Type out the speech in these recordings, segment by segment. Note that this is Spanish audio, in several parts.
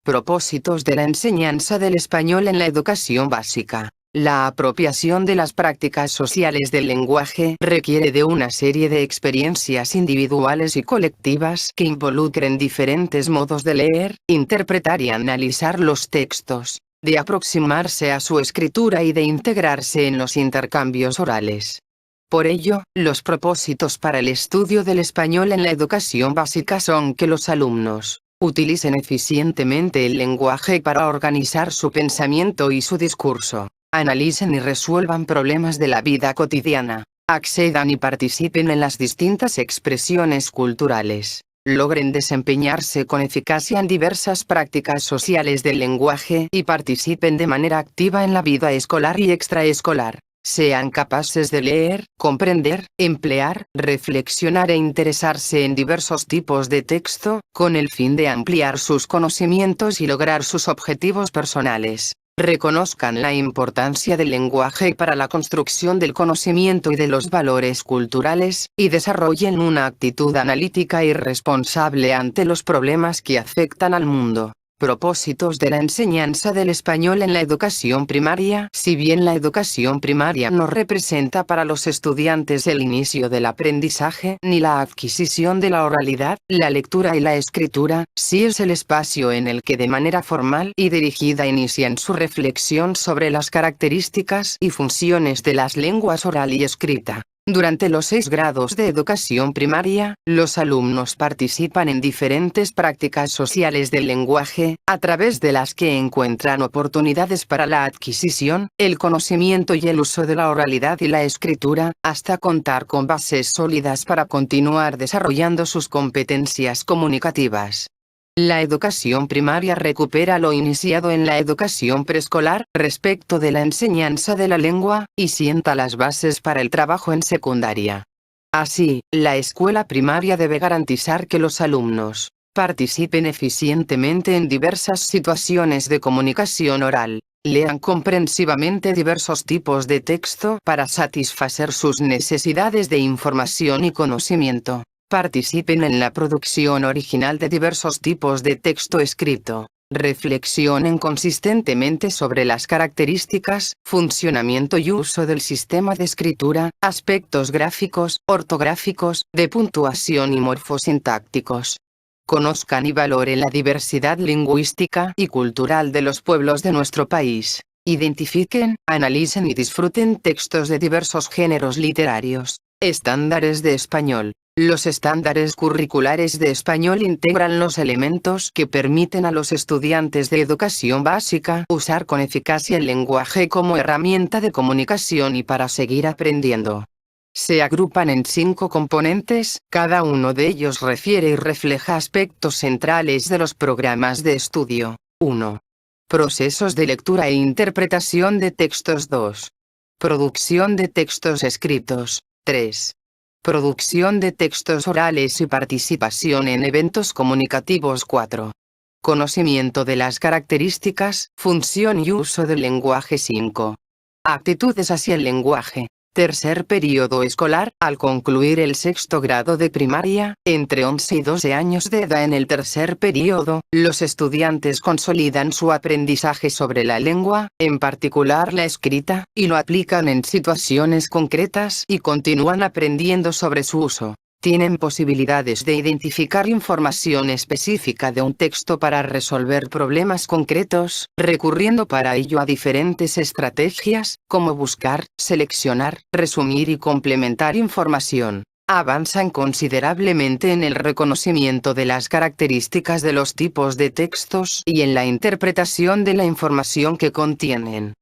Propósitos de la enseñanza del español en la educación básica. La apropiación de las prácticas sociales del lenguaje requiere de una serie de experiencias individuales y colectivas que involucren diferentes modos de leer, interpretar y analizar los textos, de aproximarse a su escritura y de integrarse en los intercambios orales. Por ello, los propósitos para el estudio del español en la educación básica son que los alumnos utilicen eficientemente el lenguaje para organizar su pensamiento y su discurso, analicen y resuelvan problemas de la vida cotidiana, accedan y participen en las distintas expresiones culturales, logren desempeñarse con eficacia en diversas prácticas sociales del lenguaje y participen de manera activa en la vida escolar y extraescolar. Sean capaces de leer, comprender, emplear, reflexionar e interesarse en diversos tipos de texto, con el fin de ampliar sus conocimientos y lograr sus objetivos personales. Reconozcan la importancia del lenguaje para la construcción del conocimiento y de los valores culturales, y desarrollen una actitud analítica y responsable ante los problemas que afectan al mundo. Propósitos de la enseñanza del español en la educación primaria. Si bien la educación primaria no representa para los estudiantes el inicio del aprendizaje ni la adquisición de la oralidad, la lectura y la escritura, sí es el espacio en el que de manera formal y dirigida inician su reflexión sobre las características y funciones de las lenguas oral y escrita. Durante los 6 grados de educación primaria, los alumnos participan en diferentes prácticas sociales del lenguaje, a través de las que encuentran oportunidades para la adquisición, el conocimiento y el uso de la oralidad y la escritura, hasta contar con bases sólidas para continuar desarrollando sus competencias comunicativas. La educación primaria recupera lo iniciado en la educación preescolar, respecto de la enseñanza de la lengua, y sienta las bases para el trabajo en secundaria. Así, la escuela primaria debe garantizar que los alumnos participen eficientemente en diversas situaciones de comunicación oral, lean comprensivamente diversos tipos de texto para satisfacer sus necesidades de información y conocimiento. Participen en la producción original de diversos tipos de texto escrito. Reflexionen consistentemente sobre las características, funcionamiento y uso del sistema de escritura, aspectos gráficos, ortográficos, de puntuación y morfosintácticos. Conozcan y valoren la diversidad lingüística y cultural de los pueblos de nuestro país. Identifiquen, analicen y disfruten textos de diversos géneros literarios. Estándares de español. Los estándares curriculares de español integran los elementos que permiten a los estudiantes de educación básica usar con eficacia el lenguaje como herramienta de comunicación y para seguir aprendiendo. Se agrupan en 5 componentes, cada uno de ellos refiere y refleja aspectos centrales de los programas de estudio. 1. Procesos de lectura e interpretación de textos. 2. Producción de textos escritos. 3. Producción de textos orales y participación en eventos comunicativos. 4. Conocimiento de las características, función y uso del lenguaje. 5. Aptitudes hacia el lenguaje. Tercer periodo escolar. Al concluir el 6º grado de primaria, entre 11 y 12 años de edad en el tercer periodo, los estudiantes consolidan su aprendizaje sobre la lengua, en particular la escrita, y lo aplican en situaciones concretas y continúan aprendiendo sobre su uso. Tienen posibilidades de identificar información específica de un texto para resolver problemas concretos, recurriendo para ello a diferentes estrategias, como buscar, seleccionar, resumir y complementar información. Avanzan considerablemente en el reconocimiento de las características de los tipos de textos y en la interpretación de la información que contienen.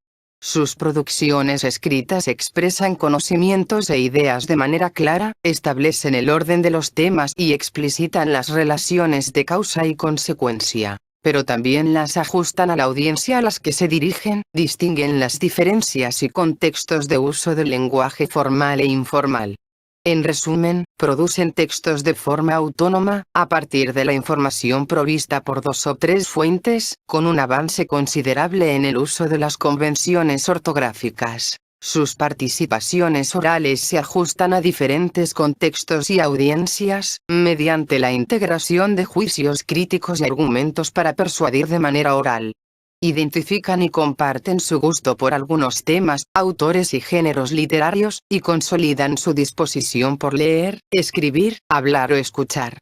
Sus producciones escritas expresan conocimientos e ideas de manera clara, establecen el orden de los temas y explicitan las relaciones de causa y consecuencia, pero también las ajustan a la audiencia a las que se dirigen, distinguen las diferencias y contextos de uso del lenguaje formal e informal. En resumen, producen textos de forma autónoma, a partir de la información provista por 2 o 3 fuentes, con un avance considerable en el uso de las convenciones ortográficas. Sus participaciones orales se ajustan a diferentes contextos y audiencias, mediante la integración de juicios críticos y argumentos para persuadir de manera oral. Identifican y comparten su gusto por algunos temas, autores y géneros literarios, y consolidan su disposición por leer, escribir, hablar o escuchar.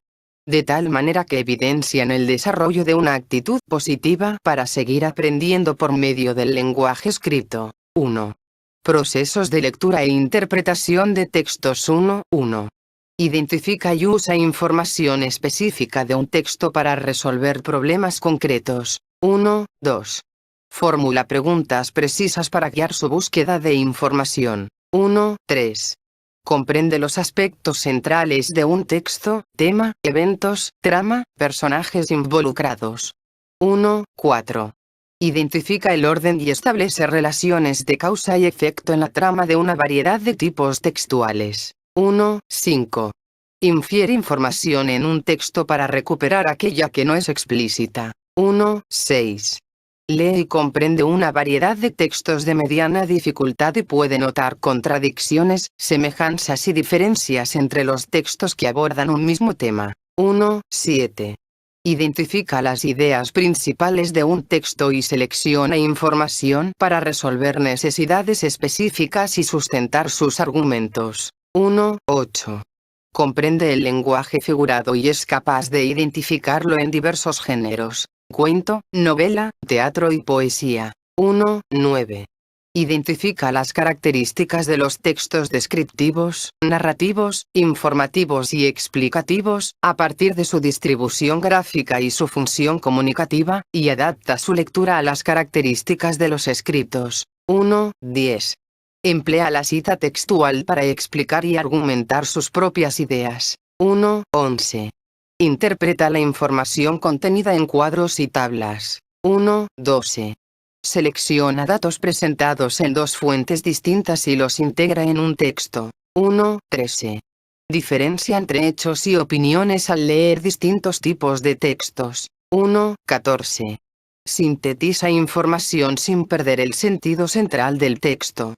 De tal manera que evidencian el desarrollo de una actitud positiva para seguir aprendiendo por medio del lenguaje escrito. 1. Procesos de lectura e interpretación de textos. 1. Identifica y usa información específica de un texto para resolver problemas concretos. 2. Formula preguntas precisas para guiar su búsqueda de información. 3. Comprende los aspectos centrales de un texto, tema, eventos, trama, personajes involucrados. 4. Identifica el orden y establece relaciones de causa y efecto en la trama de una variedad de tipos textuales. 5. Infiere información en un texto para recuperar aquella que no es explícita. 6. Lee y comprende una variedad de textos de mediana dificultad y puede notar contradicciones, semejanzas y diferencias entre los textos que abordan un mismo tema. 7. Identifica las ideas principales de un texto y selecciona información para resolver necesidades específicas y sustentar sus argumentos. 8. Comprende el lenguaje figurado y es capaz de identificarlo en diversos géneros: cuento, novela, teatro y poesía. 9. Identifica las características de los textos descriptivos, narrativos, informativos y explicativos, a partir de su distribución gráfica y su función comunicativa, y adapta su lectura a las características de los escritos. 10. Emplea la cita textual para explicar y argumentar sus propias ideas. 11. Interpreta la información contenida en cuadros y tablas. 12. Selecciona datos presentados en dos fuentes distintas y los integra en un texto. 13. Diferencia entre hechos y opiniones al leer distintos tipos de textos. 14. Sintetiza información sin perder el sentido central del texto.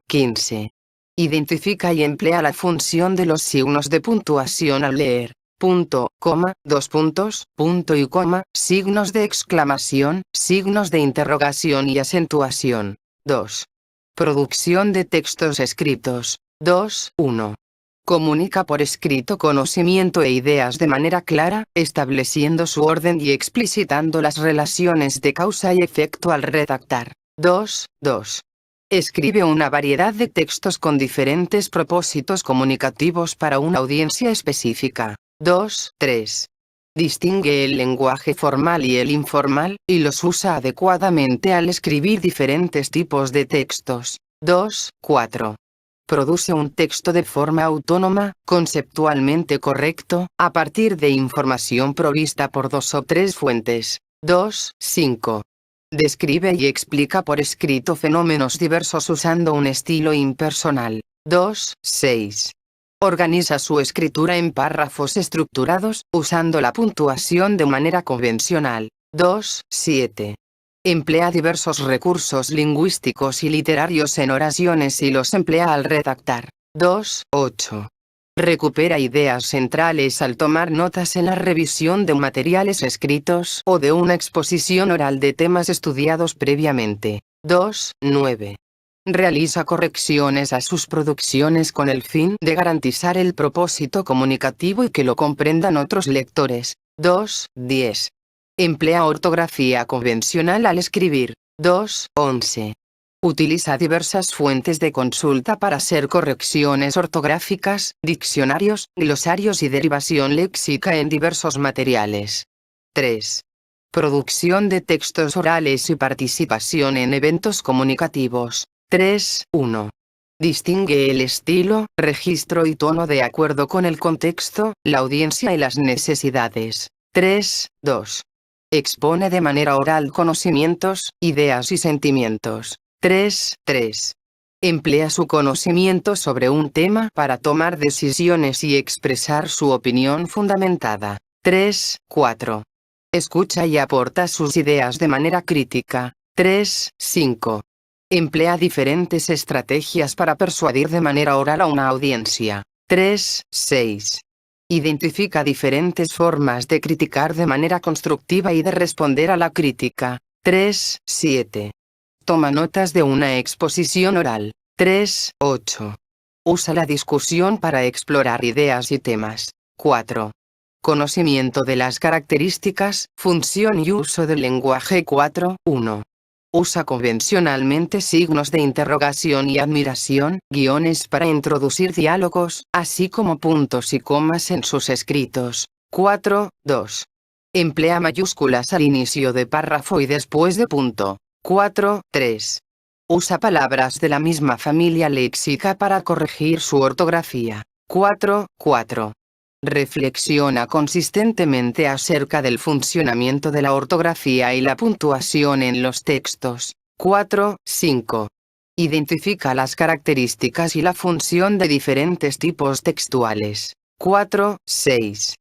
15. Identifica y emplea la función de los signos de puntuación al leer. Punto, coma, dos puntos, punto y coma, signos de exclamación, signos de interrogación y acentuación. 2. Producción de textos escritos. 1. Comunica por escrito conocimiento e ideas de manera clara, estableciendo su orden y explicitando las relaciones de causa y efecto al redactar. 2. Escribe una variedad de textos con diferentes propósitos comunicativos para una audiencia específica. 3. Distingue el lenguaje formal y el informal, y los usa adecuadamente al escribir diferentes tipos de textos. 4. Produce un texto de forma autónoma, conceptualmente correcto, a partir de información provista por dos o tres fuentes. 5. Describe y explica por escrito fenómenos diversos usando un estilo impersonal. 6. Organiza su escritura en párrafos estructurados, usando la puntuación de manera convencional. 7. Emplea diversos recursos lingüísticos y literarios en oraciones y los emplea al redactar. 8. Recupera ideas centrales al tomar notas en la revisión de materiales escritos o de una exposición oral de temas estudiados previamente. 9. Realiza correcciones a sus producciones con el fin de garantizar el propósito comunicativo y que lo comprendan otros lectores. 10. Emplea ortografía convencional al escribir. 11. Utiliza diversas fuentes de consulta para hacer correcciones ortográficas, diccionarios, glosarios y derivación léxica en diversos materiales. 3. Producción de textos orales y participación en eventos comunicativos. 1. Distingue el estilo, registro y tono de acuerdo con el contexto, la audiencia y las necesidades. 2. Expone de manera oral conocimientos, ideas y sentimientos. 3. Emplea su conocimiento sobre un tema para tomar decisiones y expresar su opinión fundamentada. 4. Escucha y aporta sus ideas de manera crítica. 5. Emplea diferentes estrategias para persuadir de manera oral a una audiencia. 3.6. Identifica diferentes formas de criticar de manera constructiva y de responder a la crítica. 3.7. Toma notas de una exposición oral. 3.8. Usa la discusión para explorar ideas y temas. 4. Conocimiento de las características, función y uso del lenguaje. 4.1. Usa convencionalmente signos de interrogación y admiración, guiones para introducir diálogos, así como puntos y comas en sus escritos. 4.2. Emplea mayúsculas al inicio de párrafo y después de punto. 4.3. Usa palabras de la misma familia léxica para corregir su ortografía. 4.4. Reflexiona consistentemente acerca del funcionamiento de la ortografía y la puntuación en los textos. 4.5. Identifica las características y la función de diferentes tipos textuales. 4.6.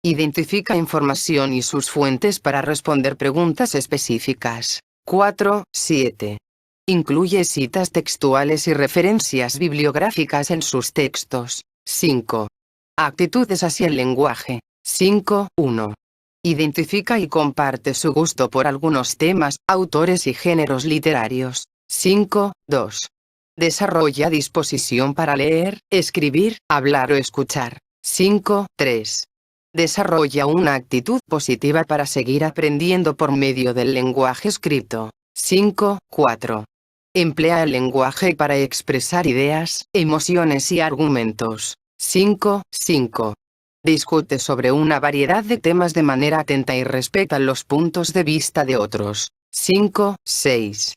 Identifica información y sus fuentes para responder preguntas específicas. 4.7. Incluye citas textuales y referencias bibliográficas en sus textos. 5. Actitudes hacia el lenguaje. 5.1. Identifica y comparte su gusto por algunos temas, autores y géneros literarios. 5.2. Desarrolla disposición para leer, escribir, hablar o escuchar. 5.3. Desarrolla una actitud positiva para seguir aprendiendo por medio del lenguaje escrito. 5.4. Emplea el lenguaje para expresar ideas, emociones y argumentos. 5.5. Discute sobre una variedad de temas de manera atenta y respeta los puntos de vista de otros. 5.6.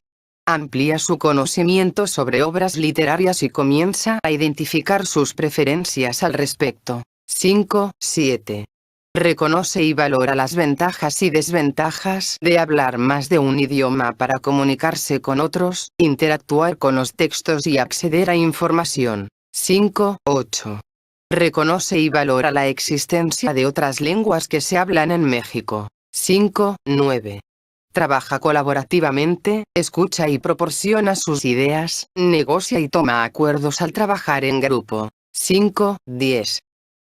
Amplía su conocimiento sobre obras literarias y comienza a identificar sus preferencias al respecto. 5.7. Reconoce y valora las ventajas y desventajas de hablar más de un idioma para comunicarse con otros, interactuar con los textos y acceder a información. 5.8. Reconoce y valora la existencia de otras lenguas que se hablan en México. 5.9. Trabaja colaborativamente, escucha y proporciona sus ideas, negocia y toma acuerdos al trabajar en grupo. 5.10.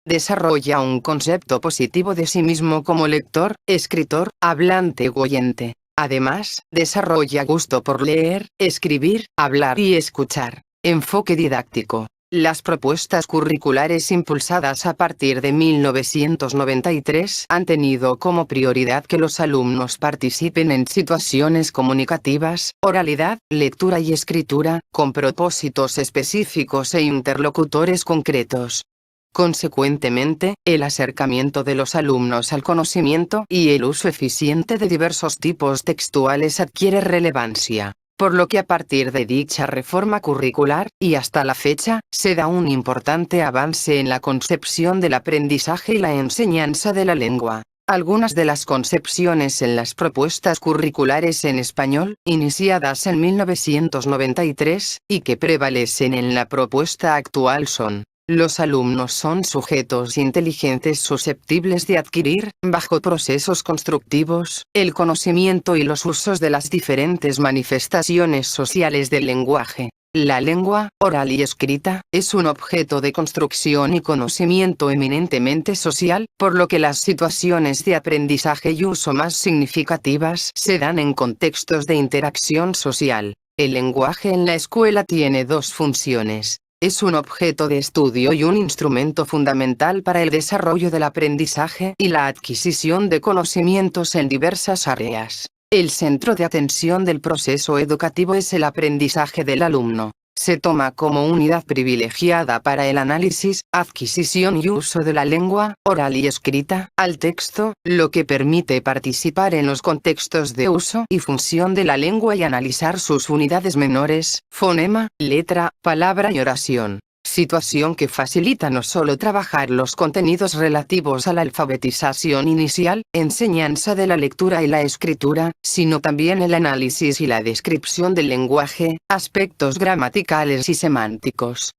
Desarrolla un concepto positivo de sí mismo como lector, escritor, hablante u oyente. Además, desarrolla gusto por leer, escribir, hablar y escuchar. Enfoque didáctico. Las propuestas curriculares impulsadas a partir de 1993 han tenido como prioridad que los alumnos participen en situaciones comunicativas, oralidad, lectura y escritura, con propósitos específicos e interlocutores concretos. Consecuentemente, el acercamiento de los alumnos al conocimiento y el uso eficiente de diversos tipos textuales adquiere relevancia, por lo que a partir de dicha reforma curricular, y hasta la fecha, se da un importante avance en la concepción del aprendizaje y la enseñanza de la lengua. Algunas de las concepciones en las propuestas curriculares en español, iniciadas en 1993, y que prevalecen en la propuesta actual son: los alumnos son sujetos inteligentes susceptibles de adquirir, bajo procesos constructivos, el conocimiento y los usos de las diferentes manifestaciones sociales del lenguaje. La lengua, oral y escrita, es un objeto de construcción y conocimiento eminentemente social, por lo que las situaciones de aprendizaje y uso más significativas se dan en contextos de interacción social. El lenguaje en la escuela tiene dos funciones. Es un objeto de estudio y un instrumento fundamental para el desarrollo del aprendizaje y la adquisición de conocimientos en diversas áreas. El centro de atención del proceso educativo es el aprendizaje del alumno. Se toma como unidad privilegiada para el análisis, adquisición y uso de la lengua, oral y escrita, al texto, lo que permite participar en los contextos de uso y función de la lengua y analizar sus unidades menores, fonema, letra, palabra y oración. Situación que facilita no solo trabajar los contenidos relativos a la alfabetización inicial, enseñanza de la lectura y la escritura, sino también el análisis y la descripción del lenguaje, aspectos gramaticales y semánticos.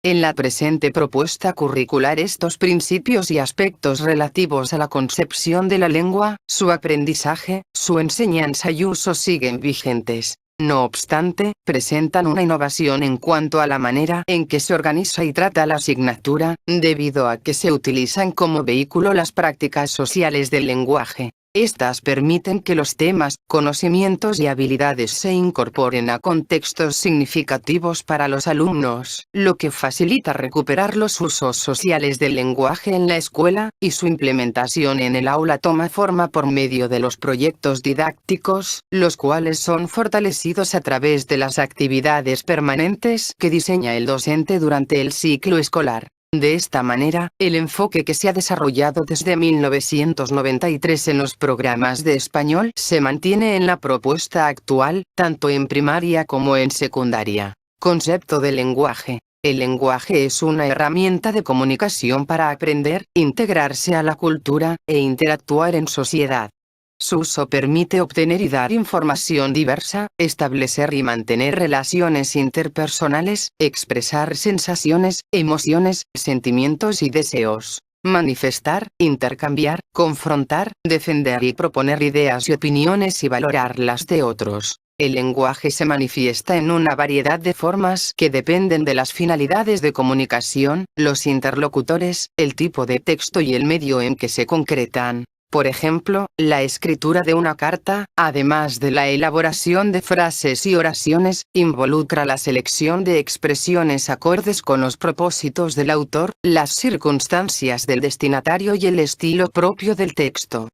En la presente propuesta curricular estos principios y aspectos relativos a la concepción de la lengua, su aprendizaje, su enseñanza y uso siguen vigentes. No obstante, presentan una innovación en cuanto a la manera en que se organiza y trata la asignatura, debido a que se utilizan como vehículo las prácticas sociales del lenguaje. Estas permiten que los temas, conocimientos y habilidades se incorporen a contextos significativos para los alumnos, lo que facilita recuperar los usos sociales del lenguaje en la escuela, y su implementación en el aula toma forma por medio de los proyectos didácticos, los cuales son fortalecidos a través de las actividades permanentes que diseña el docente durante el ciclo escolar. De esta manera, el enfoque que se ha desarrollado desde 1993 en los programas de español se mantiene en la propuesta actual, tanto en primaria como en secundaria. Concepto del lenguaje. El lenguaje es una herramienta de comunicación para aprender, integrarse a la cultura, e interactuar en sociedad. Su uso permite obtener y dar información diversa, establecer y mantener relaciones interpersonales, expresar sensaciones, emociones, sentimientos y deseos, manifestar, intercambiar, confrontar, defender y proponer ideas y opiniones y valorar las de otros. El lenguaje se manifiesta en una variedad de formas que dependen de las finalidades de comunicación, los interlocutores, el tipo de texto y el medio en que se concretan. Por ejemplo, la escritura de una carta, además de la elaboración de frases y oraciones, involucra la selección de expresiones acordes con los propósitos del autor, las circunstancias del destinatario y el estilo propio del texto.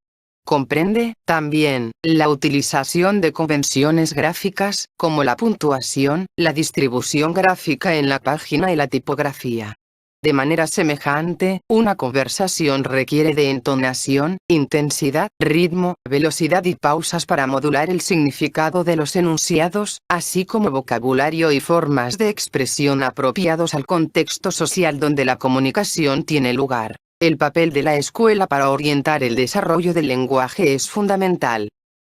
Comprende, también, la utilización de convenciones gráficas, como la puntuación, la distribución gráfica en la página y la tipografía. De manera semejante, una conversación requiere de entonación, intensidad, ritmo, velocidad y pausas para modular el significado de los enunciados, así como vocabulario y formas de expresión apropiados al contexto social donde la comunicación tiene lugar. El papel de la escuela para orientar el desarrollo del lenguaje es fundamental.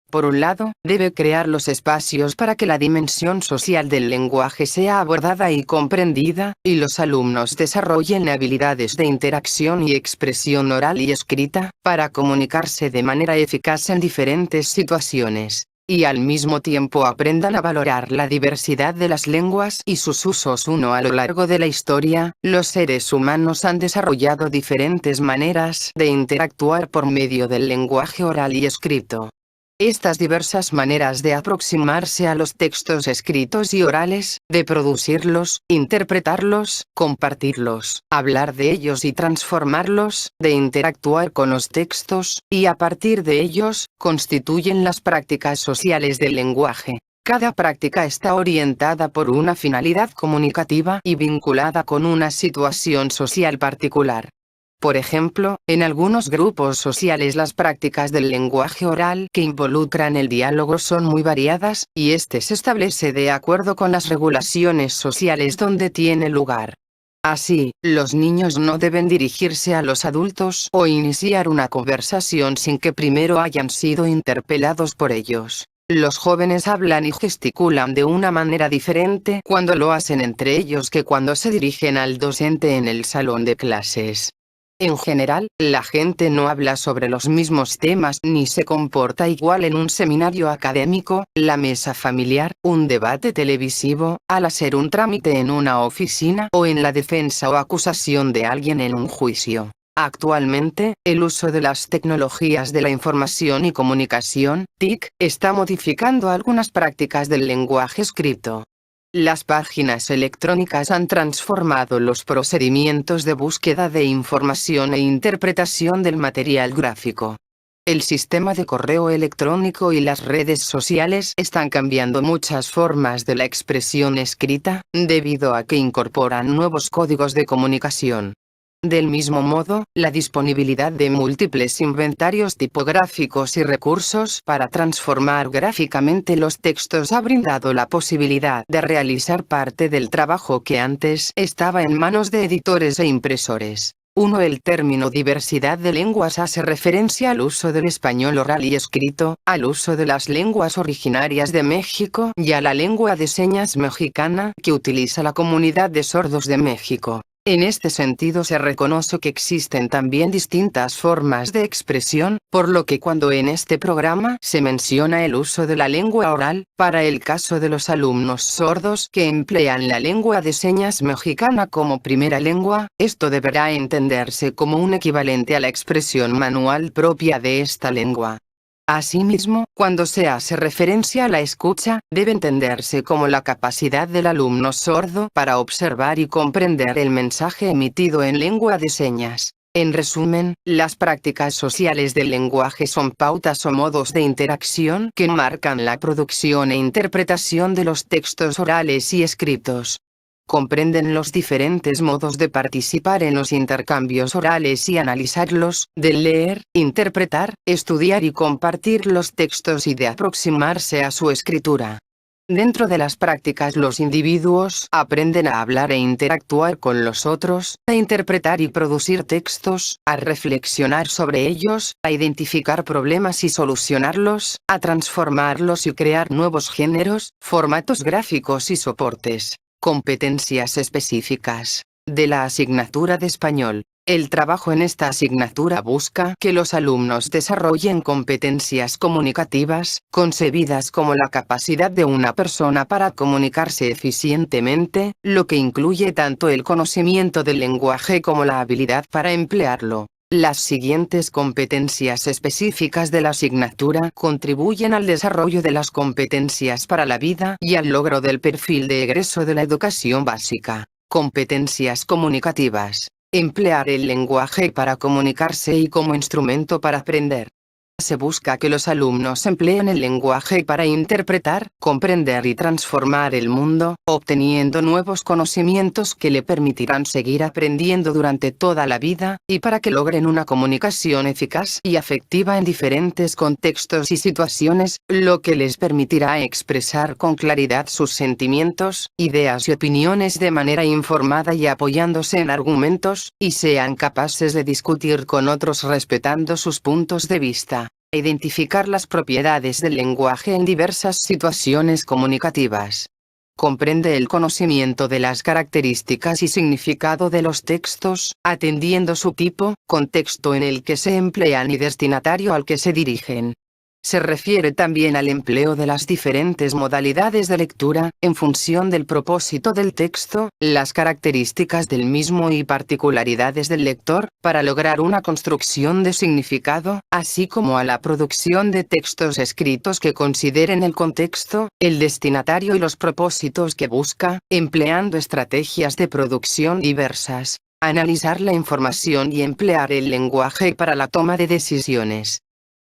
Por un lado, debe crear los espacios para que la dimensión social del lenguaje sea abordada y comprendida, y los alumnos desarrollen habilidades de interacción y expresión oral y escrita, para comunicarse de manera eficaz en diferentes situaciones, y al mismo tiempo aprendan a valorar la diversidad de las lenguas y sus usos. A lo largo de la historia, los seres humanos han desarrollado diferentes maneras de interactuar por medio del lenguaje oral y escrito. Estas diversas maneras de aproximarse a los textos escritos y orales, de producirlos, interpretarlos, compartirlos, hablar de ellos y transformarlos, de interactuar con los textos, y a partir de ellos, constituyen las prácticas sociales del lenguaje. Cada práctica está orientada por una finalidad comunicativa y vinculada con una situación social particular. Por ejemplo, en algunos grupos sociales las prácticas del lenguaje oral que involucran el diálogo son muy variadas, y este se establece de acuerdo con las regulaciones sociales donde tiene lugar. Así, los niños no deben dirigirse a los adultos o iniciar una conversación sin que primero hayan sido interpelados por ellos. Los jóvenes hablan y gesticulan de una manera diferente cuando lo hacen entre ellos que cuando se dirigen al docente en el salón de clases. En general, la gente no habla sobre los mismos temas ni se comporta igual en un seminario académico, la mesa familiar, un debate televisivo, al hacer un trámite en una oficina o en la defensa o acusación de alguien en un juicio. Actualmente, el uso de las tecnologías de la información y comunicación, TIC, está modificando algunas prácticas del lenguaje escrito. Las páginas electrónicas han transformado los procedimientos de búsqueda de información e interpretación del material gráfico. El sistema de correo electrónico y las redes sociales están cambiando muchas formas de la expresión escrita, debido a que incorporan nuevos códigos de comunicación. Del mismo modo, la disponibilidad de múltiples inventarios tipográficos y recursos para transformar gráficamente los textos ha brindado la posibilidad de realizar parte del trabajo que antes estaba en manos de editores e impresores. El término diversidad de lenguas hace referencia al uso del español oral y escrito, al uso de las lenguas originarias de México y a la lengua de señas mexicana que utiliza la comunidad de sordos de México. En este sentido se reconoce que existen también distintas formas de expresión, por lo que cuando en este programa se menciona el uso de la lengua oral, para el caso de los alumnos sordos que emplean la lengua de señas mexicana como primera lengua, esto deberá entenderse como un equivalente a la expresión manual propia de esta lengua. Asimismo, cuando se hace referencia a la escucha, debe entenderse como la capacidad del alumno sordo para observar y comprender el mensaje emitido en lengua de señas. En resumen, las prácticas sociales del lenguaje son pautas o modos de interacción que marcan la producción e interpretación de los textos orales y escritos. Comprenden los diferentes modos de participar en los intercambios orales y analizarlos, de leer, interpretar, estudiar y compartir los textos y de aproximarse a su escritura. Dentro de las prácticas los individuos aprenden a hablar e interactuar con los otros, a interpretar y producir textos, a reflexionar sobre ellos, a identificar problemas y solucionarlos, a transformarlos y crear nuevos géneros, formatos gráficos y soportes. Competencias específicas. De la asignatura de español. El trabajo en esta asignatura busca que los alumnos desarrollen competencias comunicativas, concebidas como la capacidad de una persona para comunicarse eficientemente, lo que incluye tanto el conocimiento del lenguaje como la habilidad para emplearlo. Las siguientes competencias específicas de la asignatura contribuyen al desarrollo de las competencias para la vida y al logro del perfil de egreso de la educación básica. Competencias comunicativas. Emplear el lenguaje para comunicarse y como instrumento para aprender. Se busca que los alumnos empleen el lenguaje para interpretar, comprender y transformar el mundo, obteniendo nuevos conocimientos que le permitirán seguir aprendiendo durante toda la vida, y para que logren una comunicación eficaz y afectiva en diferentes contextos y situaciones, lo que les permitirá expresar con claridad sus sentimientos, ideas y opiniones de manera informada y apoyándose en argumentos, y sean capaces de discutir con otros respetando sus puntos de vista. Identificar las propiedades del lenguaje en diversas situaciones comunicativas. Comprende el conocimiento de las características y significado de los textos, atendiendo su tipo, contexto en el que se emplean y destinatario al que se dirigen. Se refiere también al empleo de las diferentes modalidades de lectura, en función del propósito del texto, las características del mismo y particularidades del lector, para lograr una construcción de significado, así como a la producción de textos escritos que consideren el contexto, el destinatario y los propósitos que busca, empleando estrategias de producción diversas. Analizar la información y emplear el lenguaje para la toma de decisiones.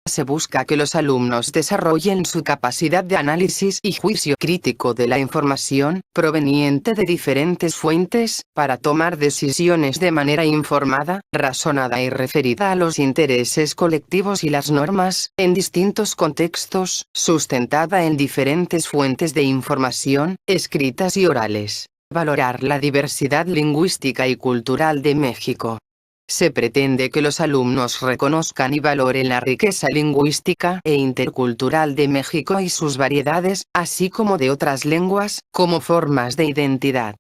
Se busca que los alumnos desarrollen su capacidad de análisis y juicio crítico de la información, proveniente de diferentes fuentes, para tomar decisiones de manera informada, razonada y referida a los intereses colectivos y las normas, en distintos contextos, sustentada en diferentes fuentes de información, escritas y orales. Valorar la diversidad lingüística y cultural de México. Se pretende que los alumnos reconozcan y valoren la riqueza lingüística e intercultural de México y sus variedades, así como de otras lenguas, como formas de identidad.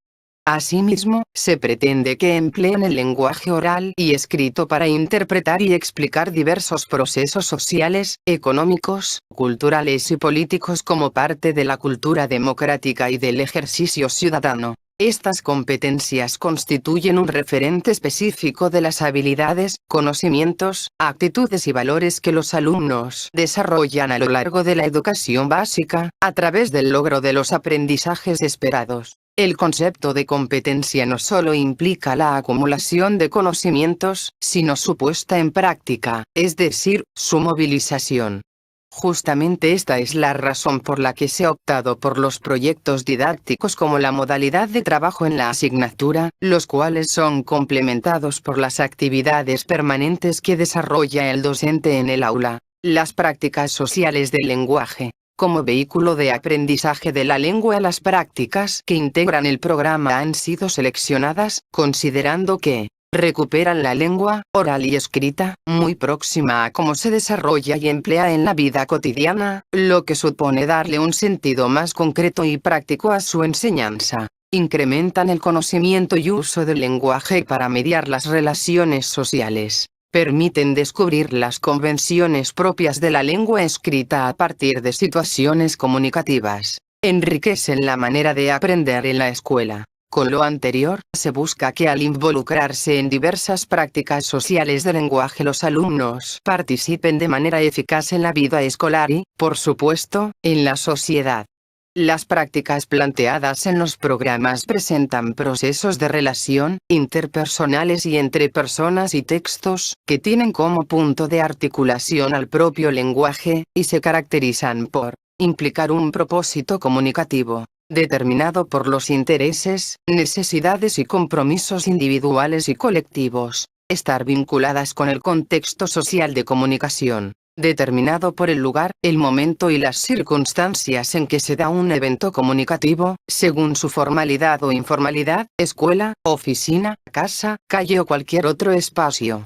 Asimismo, se pretende que empleen el lenguaje oral y escrito para interpretar y explicar diversos procesos sociales, económicos, culturales y políticos como parte de la cultura democrática y del ejercicio ciudadano. Estas competencias constituyen un referente específico de las habilidades, conocimientos, actitudes y valores que los alumnos desarrollan a lo largo de la educación básica, a través del logro de los aprendizajes esperados. El concepto de competencia no solo implica la acumulación de conocimientos, sino su puesta en práctica, es decir, su movilización. Justamente esta es la razón por la que se ha optado por los proyectos didácticos como la modalidad de trabajo en la asignatura, los cuales son complementados por las actividades permanentes que desarrolla el docente en el aula. Las prácticas sociales del lenguaje. Como vehículo de aprendizaje de la lengua, las prácticas que integran el programa han sido seleccionadas, considerando que recuperan la lengua, oral y escrita, muy próxima a cómo se desarrolla y emplea en la vida cotidiana, lo que supone darle un sentido más concreto y práctico a su enseñanza. incrementan el conocimiento y uso del lenguaje para mediar las relaciones sociales, permiten descubrir las convenciones propias de la lengua escrita a partir de situaciones comunicativas, enriquecen la manera de aprender en la escuela. Con lo anterior, se busca que al involucrarse en diversas prácticas sociales de lenguaje los alumnos participen de manera eficaz en la vida escolar y, por supuesto, en la sociedad. Las prácticas planteadas en los programas presentan procesos de relación, interpersonales y entre personas y textos, que tienen como punto de articulación al propio lenguaje, y se caracterizan por implicar un propósito comunicativo, determinado por los intereses, necesidades y compromisos individuales y colectivos, estar vinculadas con el contexto social de comunicación, determinado por el lugar, el momento y las circunstancias en que se da un evento comunicativo, según su formalidad o informalidad, escuela, oficina, casa, calle o cualquier otro espacio.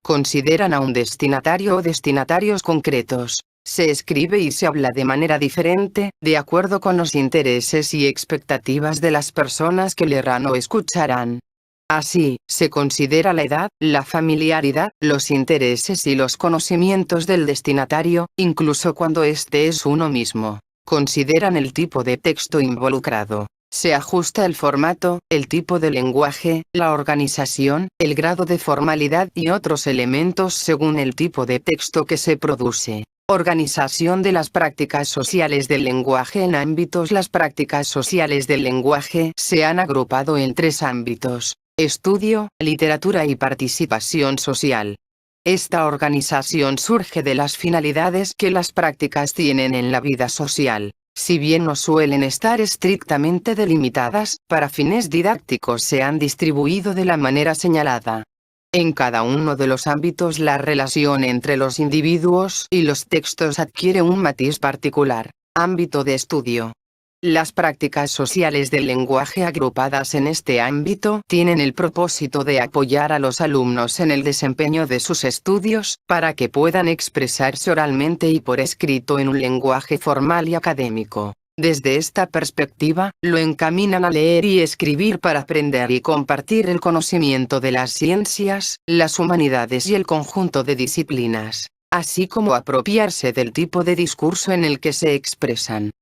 Consideran a un destinatario o destinatarios concretos. Se escribe y se habla de manera diferente, de acuerdo con los intereses y expectativas de las personas que leerán o escucharán. Así, se considera la edad, la familiaridad, los intereses y los conocimientos del destinatario, incluso cuando éste es uno mismo. Consideran el tipo de texto involucrado. Se ajusta el formato, el tipo de lenguaje, la organización, el grado de formalidad y otros elementos según el tipo de texto que se produce. Organización de las prácticas sociales del lenguaje en ámbitos. Las prácticas sociales del lenguaje se han agrupado en 3 ámbitos: estudio, literatura y participación social. Esta organización surge de las finalidades que las prácticas tienen en la vida social. Si bien no suelen estar estrictamente delimitadas, para fines didácticos se han distribuido de la manera señalada. En cada uno de los ámbitos la relación entre los individuos y los textos adquiere un matiz particular. Ámbito de estudio. Las prácticas sociales del lenguaje agrupadas en este ámbito tienen el propósito de apoyar a los alumnos en el desempeño de sus estudios, para que puedan expresarse oralmente y por escrito en un lenguaje formal y académico. Desde esta perspectiva, lo encaminan a leer y escribir para aprender y compartir el conocimiento de las ciencias, las humanidades y el conjunto de disciplinas, así como apropiarse del tipo de discurso en el que se expresan.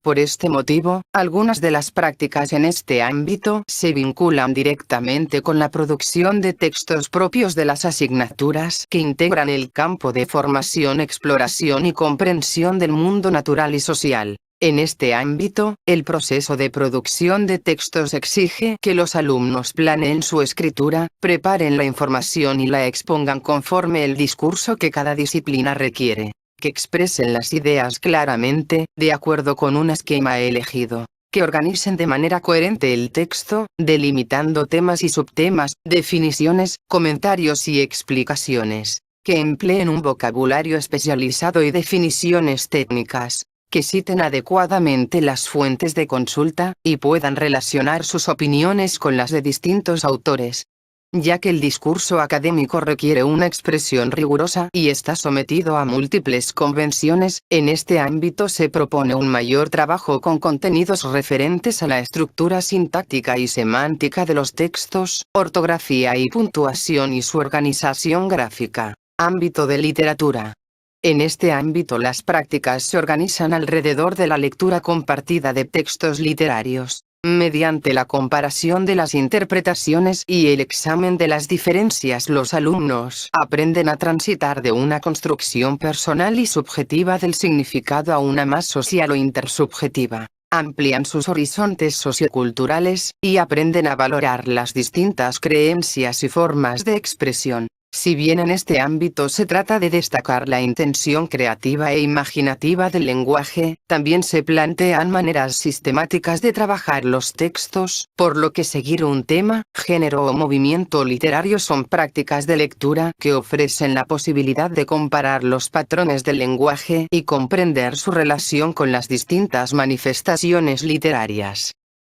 Por este motivo, algunas de las prácticas en este ámbito se vinculan directamente con la producción de textos propios de las asignaturas que integran el campo de formación, exploración y comprensión del mundo natural y social. En este ámbito, el proceso de producción de textos exige que los alumnos planeen su escritura, preparen la información y la expongan conforme el discurso que cada disciplina requiere, que expresen las ideas claramente, de acuerdo con un esquema elegido, que organicen de manera coherente el texto, delimitando temas y subtemas, definiciones, comentarios y explicaciones, que empleen un vocabulario especializado y definiciones técnicas, que citen adecuadamente las fuentes de consulta, y puedan relacionar sus opiniones con las de distintos autores. Ya que el discurso académico requiere una expresión rigurosa y está sometido a múltiples convenciones, en este ámbito se propone un mayor trabajo con contenidos referentes a la estructura sintáctica y semántica de los textos, ortografía y puntuación y su organización gráfica. Ámbito de literatura. En este ámbito las prácticas se organizan alrededor de la lectura compartida de textos literarios, mediante la comparación de las interpretaciones y el examen de las diferencias. Los alumnos aprenden a transitar de una construcción personal y subjetiva del significado a una más social o intersubjetiva. Amplían sus horizontes socioculturales, y aprenden a valorar las distintas creencias y formas de expresión. Si bien en este ámbito se trata de destacar la intención creativa e imaginativa del lenguaje, también se plantean maneras sistemáticas de trabajar los textos, por lo que seguir un tema, género o movimiento literario son prácticas de lectura que ofrecen la posibilidad de comparar los patrones del lenguaje y comprender su relación con las distintas manifestaciones literarias.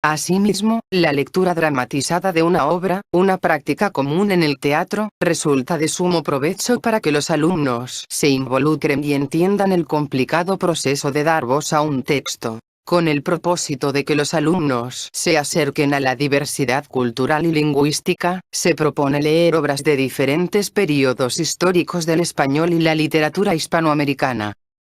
Asimismo, la lectura dramatizada de una obra, una práctica común en el teatro, resulta de sumo provecho para que los alumnos se involucren y entiendan el complicado proceso de dar voz a un texto. Con el propósito de que los alumnos se acerquen a la diversidad cultural y lingüística, se propone leer obras de diferentes períodos históricos del español y la literatura hispanoamericana.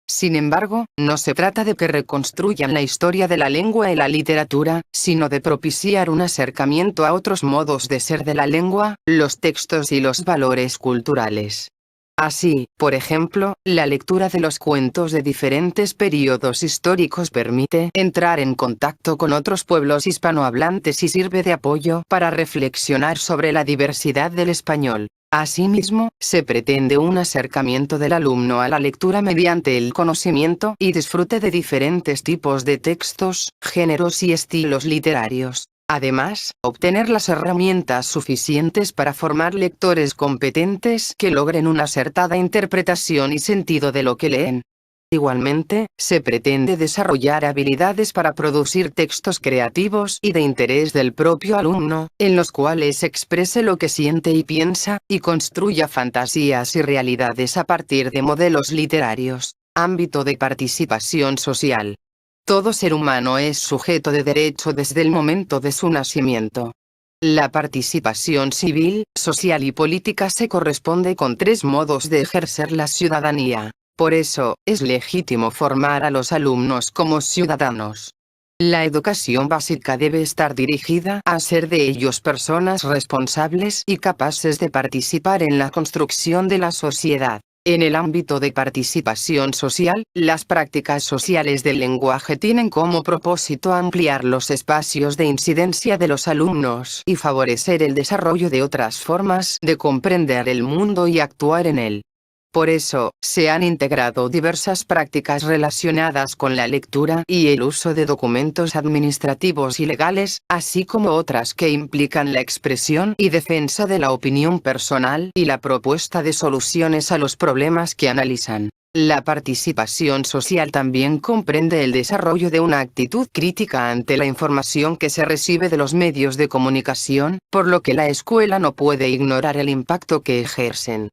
Sin embargo, no se trata de que reconstruyan la historia de la lengua y la literatura, sino de propiciar un acercamiento a otros modos de ser de la lengua, los textos y los valores culturales. Así, por ejemplo, la lectura de los cuentos de diferentes períodos históricos permite entrar en contacto con otros pueblos hispanohablantes y sirve de apoyo para reflexionar sobre la diversidad del español. Asimismo, se pretende un acercamiento del alumno a la lectura mediante el conocimiento y disfrute de diferentes tipos de textos, géneros y estilos literarios. Además, obtener las herramientas suficientes para formar lectores competentes que logren una acertada interpretación y sentido de lo que leen. Igualmente, se pretende desarrollar habilidades para producir textos creativos y de interés del propio alumno, en los cuales exprese lo que siente y piensa, y construya fantasías y realidades a partir de modelos literarios. Ámbito de participación social. Todo ser humano es sujeto de derecho desde el momento de su nacimiento. La participación civil, social y política se corresponde con tres modos de ejercer la ciudadanía. Por eso, es legítimo formar a los alumnos como ciudadanos. La educación básica debe estar dirigida a hacer de ellos personas responsables y capaces de participar en la construcción de la sociedad. En el ámbito de participación social, las prácticas sociales del lenguaje tienen como propósito ampliar los espacios de incidencia de los alumnos y favorecer el desarrollo de otras formas de comprender el mundo y actuar en él. Por eso, se han integrado diversas prácticas relacionadas con la lectura y el uso de documentos administrativos y legales, así como otras que implican la expresión y defensa de la opinión personal y la propuesta de soluciones a los problemas que analizan. La participación social también comprende el desarrollo de una actitud crítica ante la información que se recibe de los medios de comunicación, por lo que la escuela no puede ignorar el impacto que ejercen.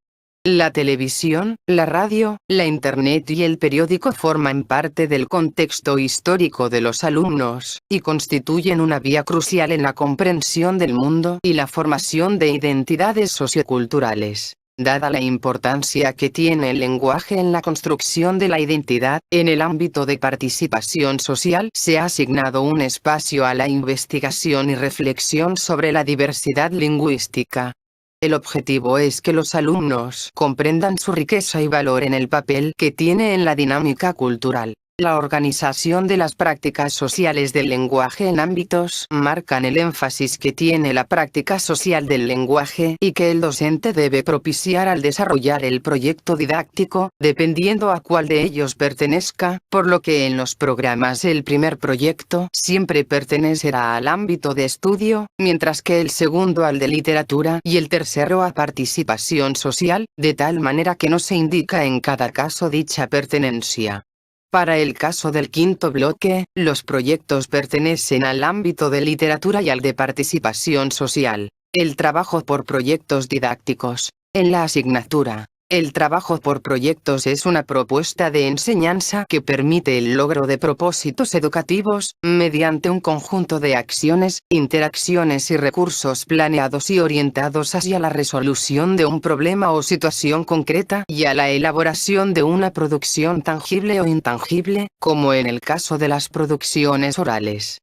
La televisión, la radio, la internet y el periódico forman parte del contexto histórico de los alumnos, y constituyen una vía crucial en la comprensión del mundo y la formación de identidades socioculturales. Dada la importancia que tiene el lenguaje en la construcción de la identidad, en el ámbito de participación social se ha asignado un espacio a la investigación y reflexión sobre la diversidad lingüística. El objetivo es que los alumnos comprendan su riqueza y valoren el papel que tiene en la dinámica cultural. La organización de las prácticas sociales del lenguaje en ámbitos marcan el énfasis que tiene la práctica social del lenguaje y que el docente debe propiciar al desarrollar el proyecto didáctico, dependiendo a cuál de ellos pertenezca, por lo que en los programas el primer proyecto siempre pertenecerá al ámbito de estudio, mientras que el segundo al de literatura y el tercero a participación social, de tal manera que no se indica en cada caso dicha pertenencia. Para el caso del quinto bloque, los proyectos pertenecen al ámbito de literatura y al de participación social. El trabajo por proyectos didácticos. En la asignatura, el trabajo por proyectos es una propuesta de enseñanza que permite el logro de propósitos educativos, mediante un conjunto de acciones, interacciones y recursos planeados y orientados hacia la resolución de un problema o situación concreta y a la elaboración de una producción tangible o intangible, como en el caso de las producciones orales.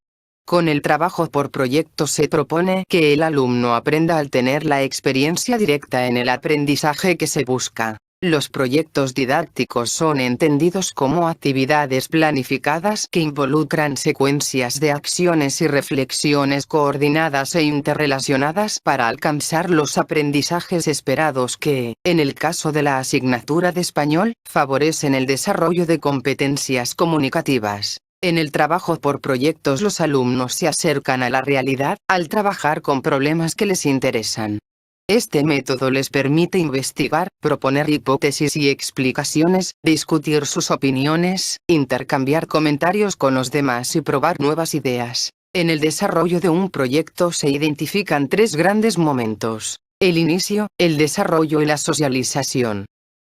Con el trabajo por proyecto se propone que el alumno aprenda al tener la experiencia directa en el aprendizaje que se busca. Los proyectos didácticos son entendidos como actividades planificadas que involucran secuencias de acciones y reflexiones coordinadas e interrelacionadas para alcanzar los aprendizajes esperados que, en el caso de la asignatura de español, favorecen el desarrollo de competencias comunicativas. En el trabajo por proyectos los alumnos se acercan a la realidad, al trabajar con problemas que les interesan. Este método les permite investigar, proponer hipótesis y explicaciones, discutir sus opiniones, intercambiar comentarios con los demás y probar nuevas ideas. En el desarrollo de un proyecto se identifican tres grandes momentos: el inicio, el desarrollo y la socialización.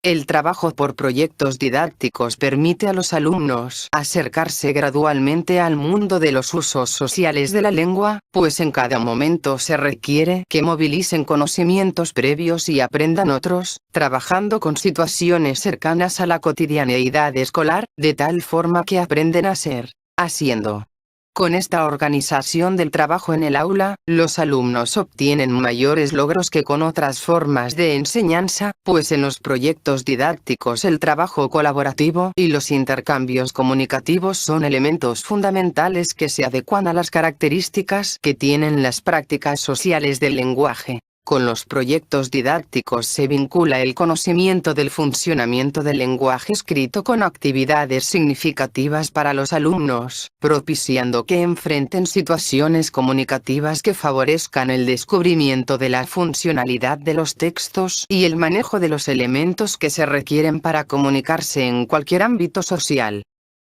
El trabajo por proyectos didácticos permite a los alumnos acercarse gradualmente al mundo de los usos sociales de la lengua, pues en cada momento se requiere que movilicen conocimientos previos y aprendan otros, trabajando con situaciones cercanas a la cotidianeidad escolar, de tal forma que aprenden a ser, haciendo. Con esta organización del trabajo en el aula, los alumnos obtienen mayores logros que con otras formas de enseñanza, pues en los proyectos didácticos el trabajo colaborativo y los intercambios comunicativos son elementos fundamentales que se adecuan a las características que tienen las prácticas sociales del lenguaje. Con los proyectos didácticos se vincula el conocimiento del funcionamiento del lenguaje escrito con actividades significativas para los alumnos, propiciando que enfrenten situaciones comunicativas que favorezcan el descubrimiento de la funcionalidad de los textos y el manejo de los elementos que se requieren para comunicarse en cualquier ámbito social.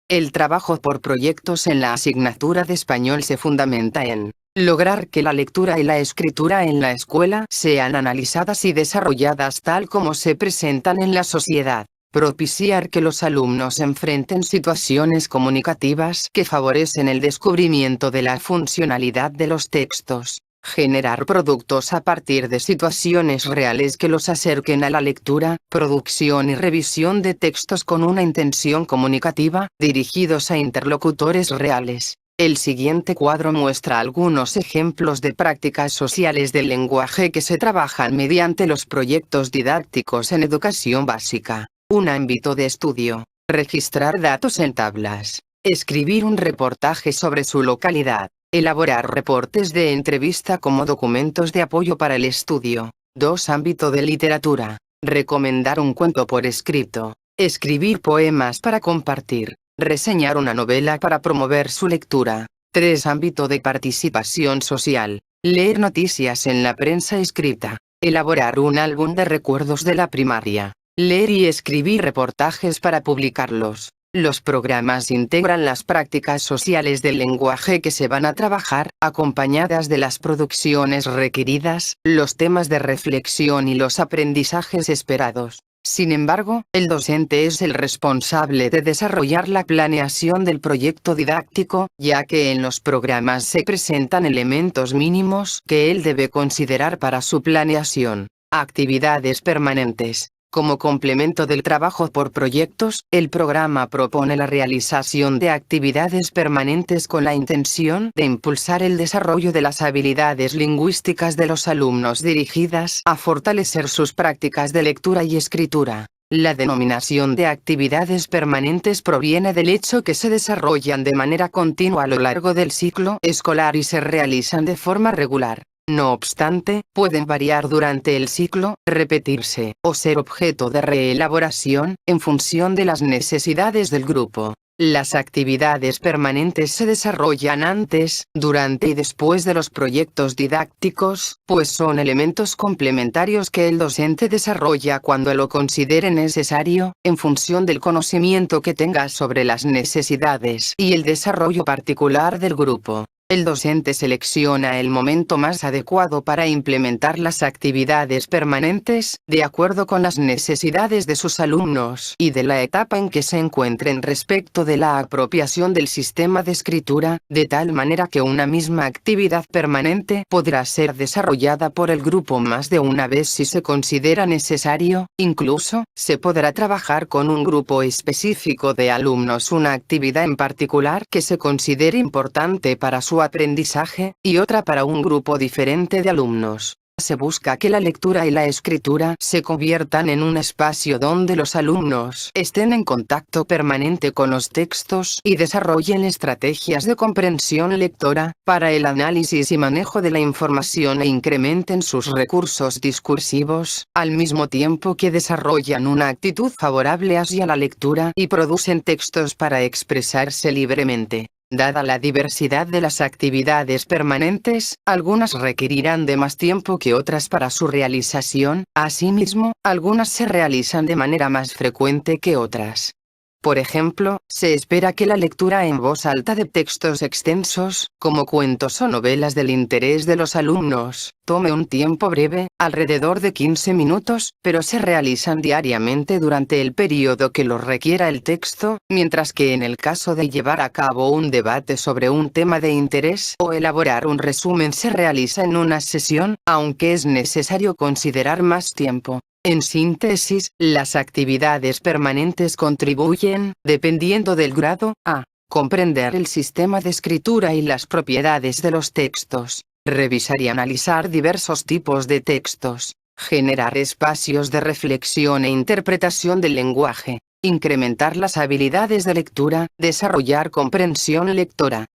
El trabajo por proyectos en la asignatura de español se fundamenta en lograr que la lectura y la escritura en la escuela sean analizadas y desarrolladas tal como se presentan en la sociedad. Propiciar que los alumnos enfrenten situaciones comunicativas que favorecen el descubrimiento de la funcionalidad de los textos. Generar productos a partir de situaciones reales que los acerquen a la lectura, producción y revisión de textos con una intención comunicativa, dirigidos a interlocutores reales. El siguiente cuadro muestra algunos ejemplos de prácticas sociales del lenguaje que se trabajan mediante los proyectos didácticos en educación básica. Un ámbito de estudio. Registrar datos en tablas. Escribir un reportaje sobre su localidad. Elaborar reportes de entrevista como documentos de apoyo para el estudio. 2. Ámbito de literatura. Recomendar un cuento por escrito. Escribir poemas para compartir. Reseñar una novela para promover su lectura. 3. Ámbito de participación social. Leer noticias en la prensa escrita. Elaborar un álbum de recuerdos de la primaria. Leer y escribir reportajes para publicarlos. Los programas integran las prácticas sociales del lenguaje que se van a trabajar, acompañadas de las producciones requeridas, los temas de reflexión y los aprendizajes esperados. Sin embargo, el docente es el responsable de desarrollar la planeación del proyecto didáctico, ya que en los programas se presentan elementos mínimos que él debe considerar para su planeación. Actividades permanentes. Como complemento del trabajo por proyectos, el programa propone la realización de actividades permanentes con la intención de impulsar el desarrollo de las habilidades lingüísticas de los alumnos dirigidas a fortalecer sus prácticas de lectura y escritura. La denominación de actividades permanentes proviene del hecho que se desarrollan de manera continua a lo largo del ciclo escolar y se realizan de forma regular. No obstante, pueden variar durante el ciclo, repetirse, o ser objeto de reelaboración, en función de las necesidades del grupo. Las actividades permanentes se desarrollan antes, durante y después de los proyectos didácticos, pues son elementos complementarios que el docente desarrolla cuando lo considere necesario, en función del conocimiento que tenga sobre las necesidades y el desarrollo particular del grupo. El docente selecciona el momento más adecuado para implementar las actividades permanentes, de acuerdo con las necesidades de sus alumnos y de la etapa en que se encuentren respecto de la apropiación del sistema de escritura, de tal manera que una misma actividad permanente podrá ser desarrollada por el grupo más de una vez si se considera necesario. Incluso, se podrá trabajar con un grupo específico de alumnos una actividad en particular que se considere importante para su aprendizaje, y otra para un grupo diferente de alumnos. Se busca que la lectura y la escritura se conviertan en un espacio donde los alumnos estén en contacto permanente con los textos y desarrollen estrategias de comprensión lectora, para el análisis y manejo de la información e incrementen sus recursos discursivos, al mismo tiempo que desarrollan una actitud favorable hacia la lectura y producen textos para expresarse libremente. Dada la diversidad de las actividades permanentes, algunas requerirán de más tiempo que otras para su realización, asimismo, algunas se realizan de manera más frecuente que otras. Por ejemplo, se espera que la lectura en voz alta de textos extensos, como cuentos o novelas del interés de los alumnos, tome un tiempo breve, alrededor de 15 minutos, pero se realizan diariamente durante el periodo que lo requiera el texto, mientras que en el caso de llevar a cabo un debate sobre un tema de interés o elaborar un resumen se realiza en una sesión, aunque es necesario considerar más tiempo. En síntesis, las actividades permanentes contribuyen, dependiendo del grado, a comprender el sistema de escritura y las propiedades de los textos, revisar y analizar diversos tipos de textos, generar espacios de reflexión e interpretación del lenguaje, incrementar las habilidades de lectura, desarrollar comprensión lectora,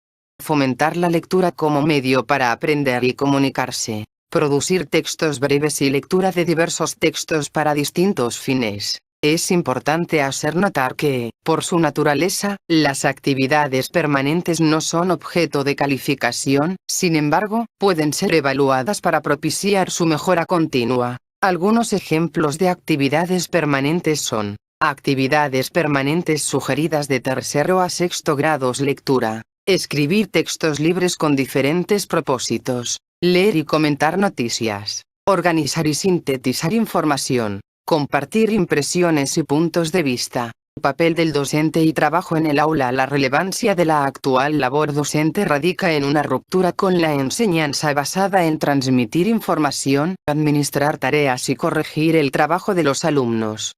fomentar la lectura como medio para aprender y comunicarse. Producir textos breves y lectura de diversos textos para distintos fines. Es importante hacer notar que, por su naturaleza, las actividades permanentes no son objeto de calificación, sin embargo, pueden ser evaluadas para propiciar su mejora continua. Algunos ejemplos de actividades permanentes son: actividades permanentes sugeridas de tercero a sexto grados: lectura, escribir textos libres con diferentes propósitos, leer y comentar noticias, organizar y sintetizar información, compartir impresiones y puntos de vista. Papel del docente y trabajo en el aula. La relevancia de la actual labor docente radica en una ruptura con la enseñanza basada en transmitir información, administrar tareas y corregir el trabajo de los alumnos.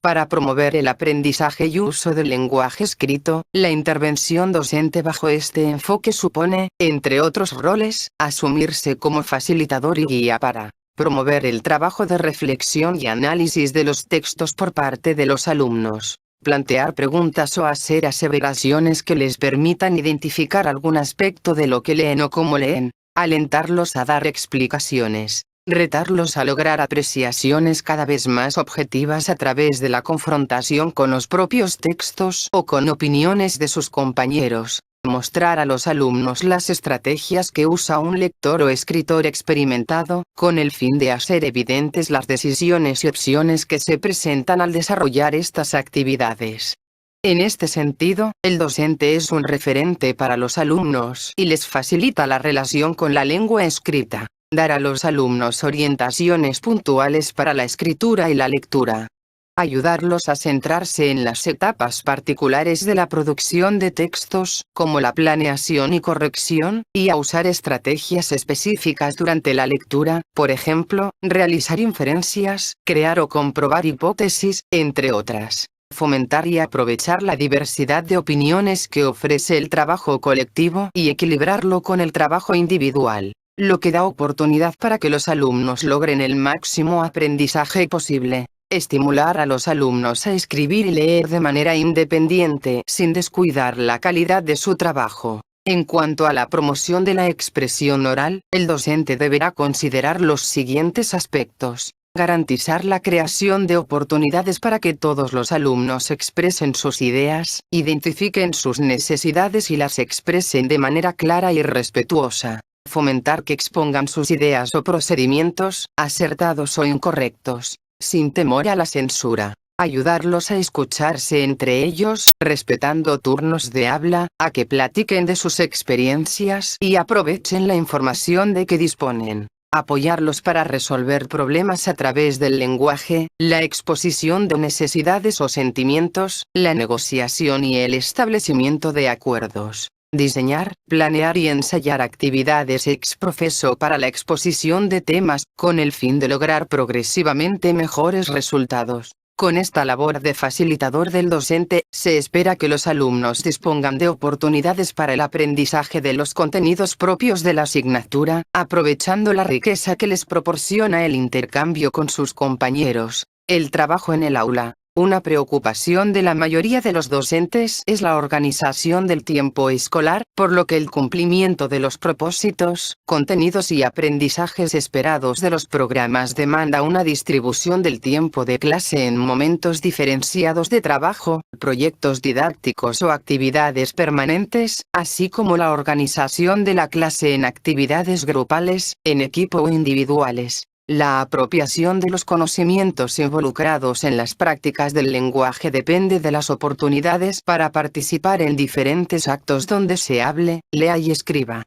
Para promover el aprendizaje y uso del lenguaje escrito, la intervención docente bajo este enfoque supone, entre otros roles, asumirse como facilitador y guía para promover el trabajo de reflexión y análisis de los textos por parte de los alumnos, plantear preguntas o hacer aseveraciones que les permitan identificar algún aspecto de lo que leen o cómo leen, alentarlos a dar explicaciones, retarlos a lograr apreciaciones cada vez más objetivas a través de la confrontación con los propios textos o con opiniones de sus compañeros, mostrar a los alumnos las estrategias que usa un lector o escritor experimentado, con el fin de hacer evidentes las decisiones y opciones que se presentan al desarrollar estas actividades. En este sentido, el docente es un referente para los alumnos y les facilita la relación con la lengua escrita. Dar a los alumnos orientaciones puntuales para la escritura y la lectura. Ayudarlos a centrarse en las etapas particulares de la producción de textos, como la planeación y corrección, y a usar estrategias específicas durante la lectura, por ejemplo, realizar inferencias, crear o comprobar hipótesis, entre otras. Fomentar y aprovechar la diversidad de opiniones que ofrece el trabajo colectivo y equilibrarlo con el trabajo individual, lo que da oportunidad para que los alumnos logren el máximo aprendizaje posible. Estimular a los alumnos a escribir y leer de manera independiente sin descuidar la calidad de su trabajo. En cuanto a la promoción de la expresión oral, el docente deberá considerar los siguientes aspectos. Garantizar la creación de oportunidades para que todos los alumnos expresen sus ideas, identifiquen sus necesidades y las expresen de manera clara y respetuosa. Fomentar que expongan sus ideas o procedimientos, acertados o incorrectos, sin temor a la censura. Ayudarlos a escucharse entre ellos, respetando turnos de habla, a que platiquen de sus experiencias y aprovechen la información de que disponen. Apoyarlos para resolver problemas a través del lenguaje, la exposición de necesidades o sentimientos, la negociación y el establecimiento de acuerdos. Diseñar, planear y ensayar actividades ex professo para la exposición de temas, con el fin de lograr progresivamente mejores resultados. Con esta labor de facilitador del docente, se espera que los alumnos dispongan de oportunidades para el aprendizaje de los contenidos propios de la asignatura, aprovechando la riqueza que les proporciona el intercambio con sus compañeros. El trabajo en el aula. Una preocupación de la mayoría de los docentes es la organización del tiempo escolar, por lo que el cumplimiento de los propósitos, contenidos y aprendizajes esperados de los programas demanda una distribución del tiempo de clase en momentos diferenciados de trabajo, proyectos didácticos o actividades permanentes, así como la organización de la clase en actividades grupales, en equipo o individuales. La apropiación de los conocimientos involucrados en las prácticas del lenguaje depende de las oportunidades para participar en diferentes actos donde se hable, lea y escriba.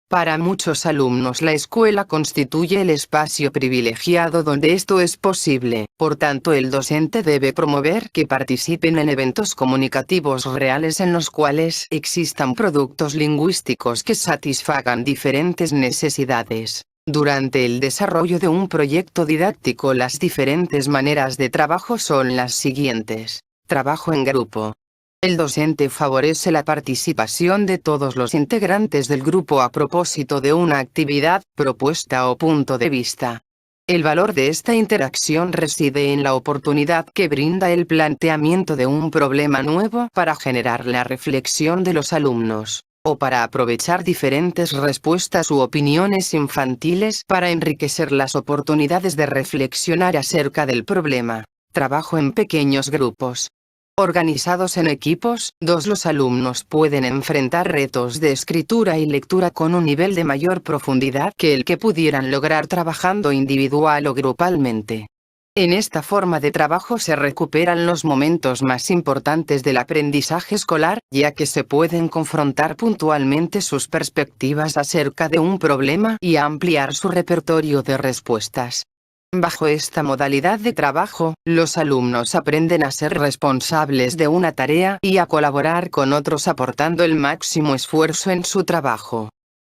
Para muchos alumnos la escuela constituye el espacio privilegiado donde esto es posible, por tanto el docente debe promover que participen en eventos comunicativos reales en los cuales existan productos lingüísticos que satisfagan diferentes necesidades. Durante el desarrollo de un proyecto didáctico las diferentes maneras de trabajo son las siguientes. Trabajo en grupo. El docente favorece la participación de todos los integrantes del grupo a propósito de una actividad, propuesta o punto de vista. El valor de esta interacción reside en la oportunidad que brinda el planteamiento de un problema nuevo para generar la reflexión de los alumnos, o para aprovechar diferentes respuestas u opiniones infantiles para enriquecer las oportunidades de reflexionar acerca del problema. Trabajo en pequeños grupos. Organizados en equipos, los alumnos pueden enfrentar retos de escritura y lectura con un nivel de mayor profundidad que el que pudieran lograr trabajando individual o grupalmente. En esta forma de trabajo se recuperan los momentos más importantes del aprendizaje escolar, ya que se pueden confrontar puntualmente sus perspectivas acerca de un problema y ampliar su repertorio de respuestas. Bajo esta modalidad de trabajo, los alumnos aprenden a ser responsables de una tarea y a colaborar con otros aportando el máximo esfuerzo en su trabajo.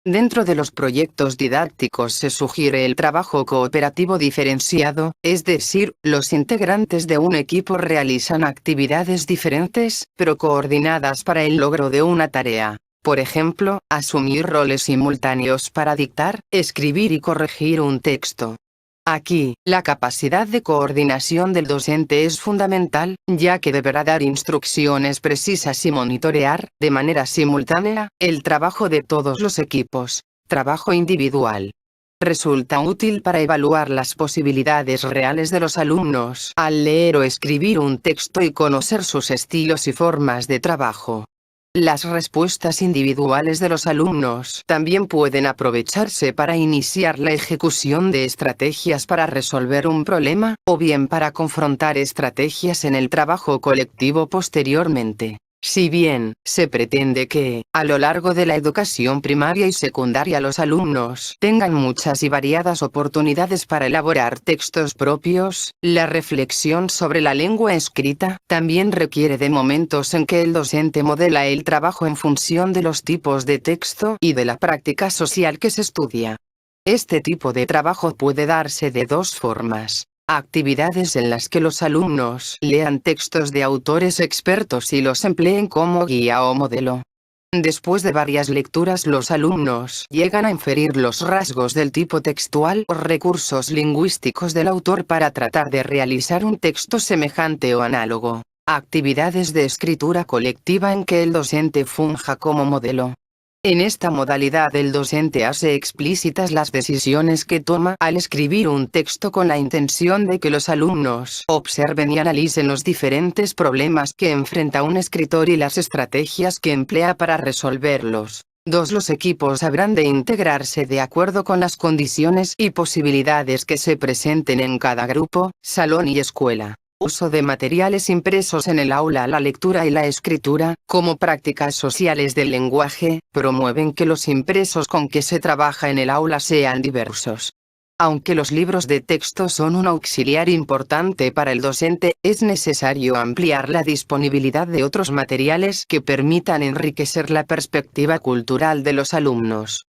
Dentro de los proyectos didácticos se sugiere el trabajo cooperativo diferenciado, es decir, los integrantes de un equipo realizan actividades diferentes, pero coordinadas para el logro de una tarea. Por ejemplo, asumir roles simultáneos para dictar, escribir y corregir un texto. Aquí, la capacidad de coordinación del docente es fundamental, ya que deberá dar instrucciones precisas y monitorear, de manera simultánea, el trabajo de todos los equipos. Trabajo individual. Resulta útil para evaluar las posibilidades reales de los alumnos al leer o escribir un texto y conocer sus estilos y formas de trabajo. Las respuestas individuales de los alumnos también pueden aprovecharse para iniciar la ejecución de estrategias para resolver un problema, o bien para confrontar estrategias en el trabajo colectivo posteriormente. Si bien, se pretende que, a lo largo de la educación primaria y secundaria los alumnos tengan muchas y variadas oportunidades para elaborar textos propios, la reflexión sobre la lengua escrita también requiere de momentos en que el docente modela el trabajo en función de los tipos de texto y de la práctica social que se estudia. Este tipo de trabajo puede darse de dos formas. Actividades en las que los alumnos lean textos de autores expertos y los empleen como guía o modelo. Después de varias lecturas los alumnos llegan a inferir los rasgos del tipo textual o recursos lingüísticos del autor para tratar de realizar un texto semejante o análogo. Actividades de escritura colectiva en que el docente funja como modelo. En esta modalidad el docente hace explícitas las decisiones que toma al escribir un texto con la intención de que los alumnos observen y analicen los diferentes problemas que enfrenta un escritor y las estrategias que emplea para resolverlos. Los equipos habrán de integrarse de acuerdo con las condiciones y posibilidades que se presenten en cada grupo, salón y escuela. Uso de materiales impresos en el aula. La lectura y la escritura, como prácticas sociales del lenguaje, promueven que los impresos con que se trabaja en el aula sean diversos. Aunque los libros de texto son un auxiliar importante para el docente, es necesario ampliar la disponibilidad de otros materiales que permitan enriquecer la perspectiva cultural de los alumnos.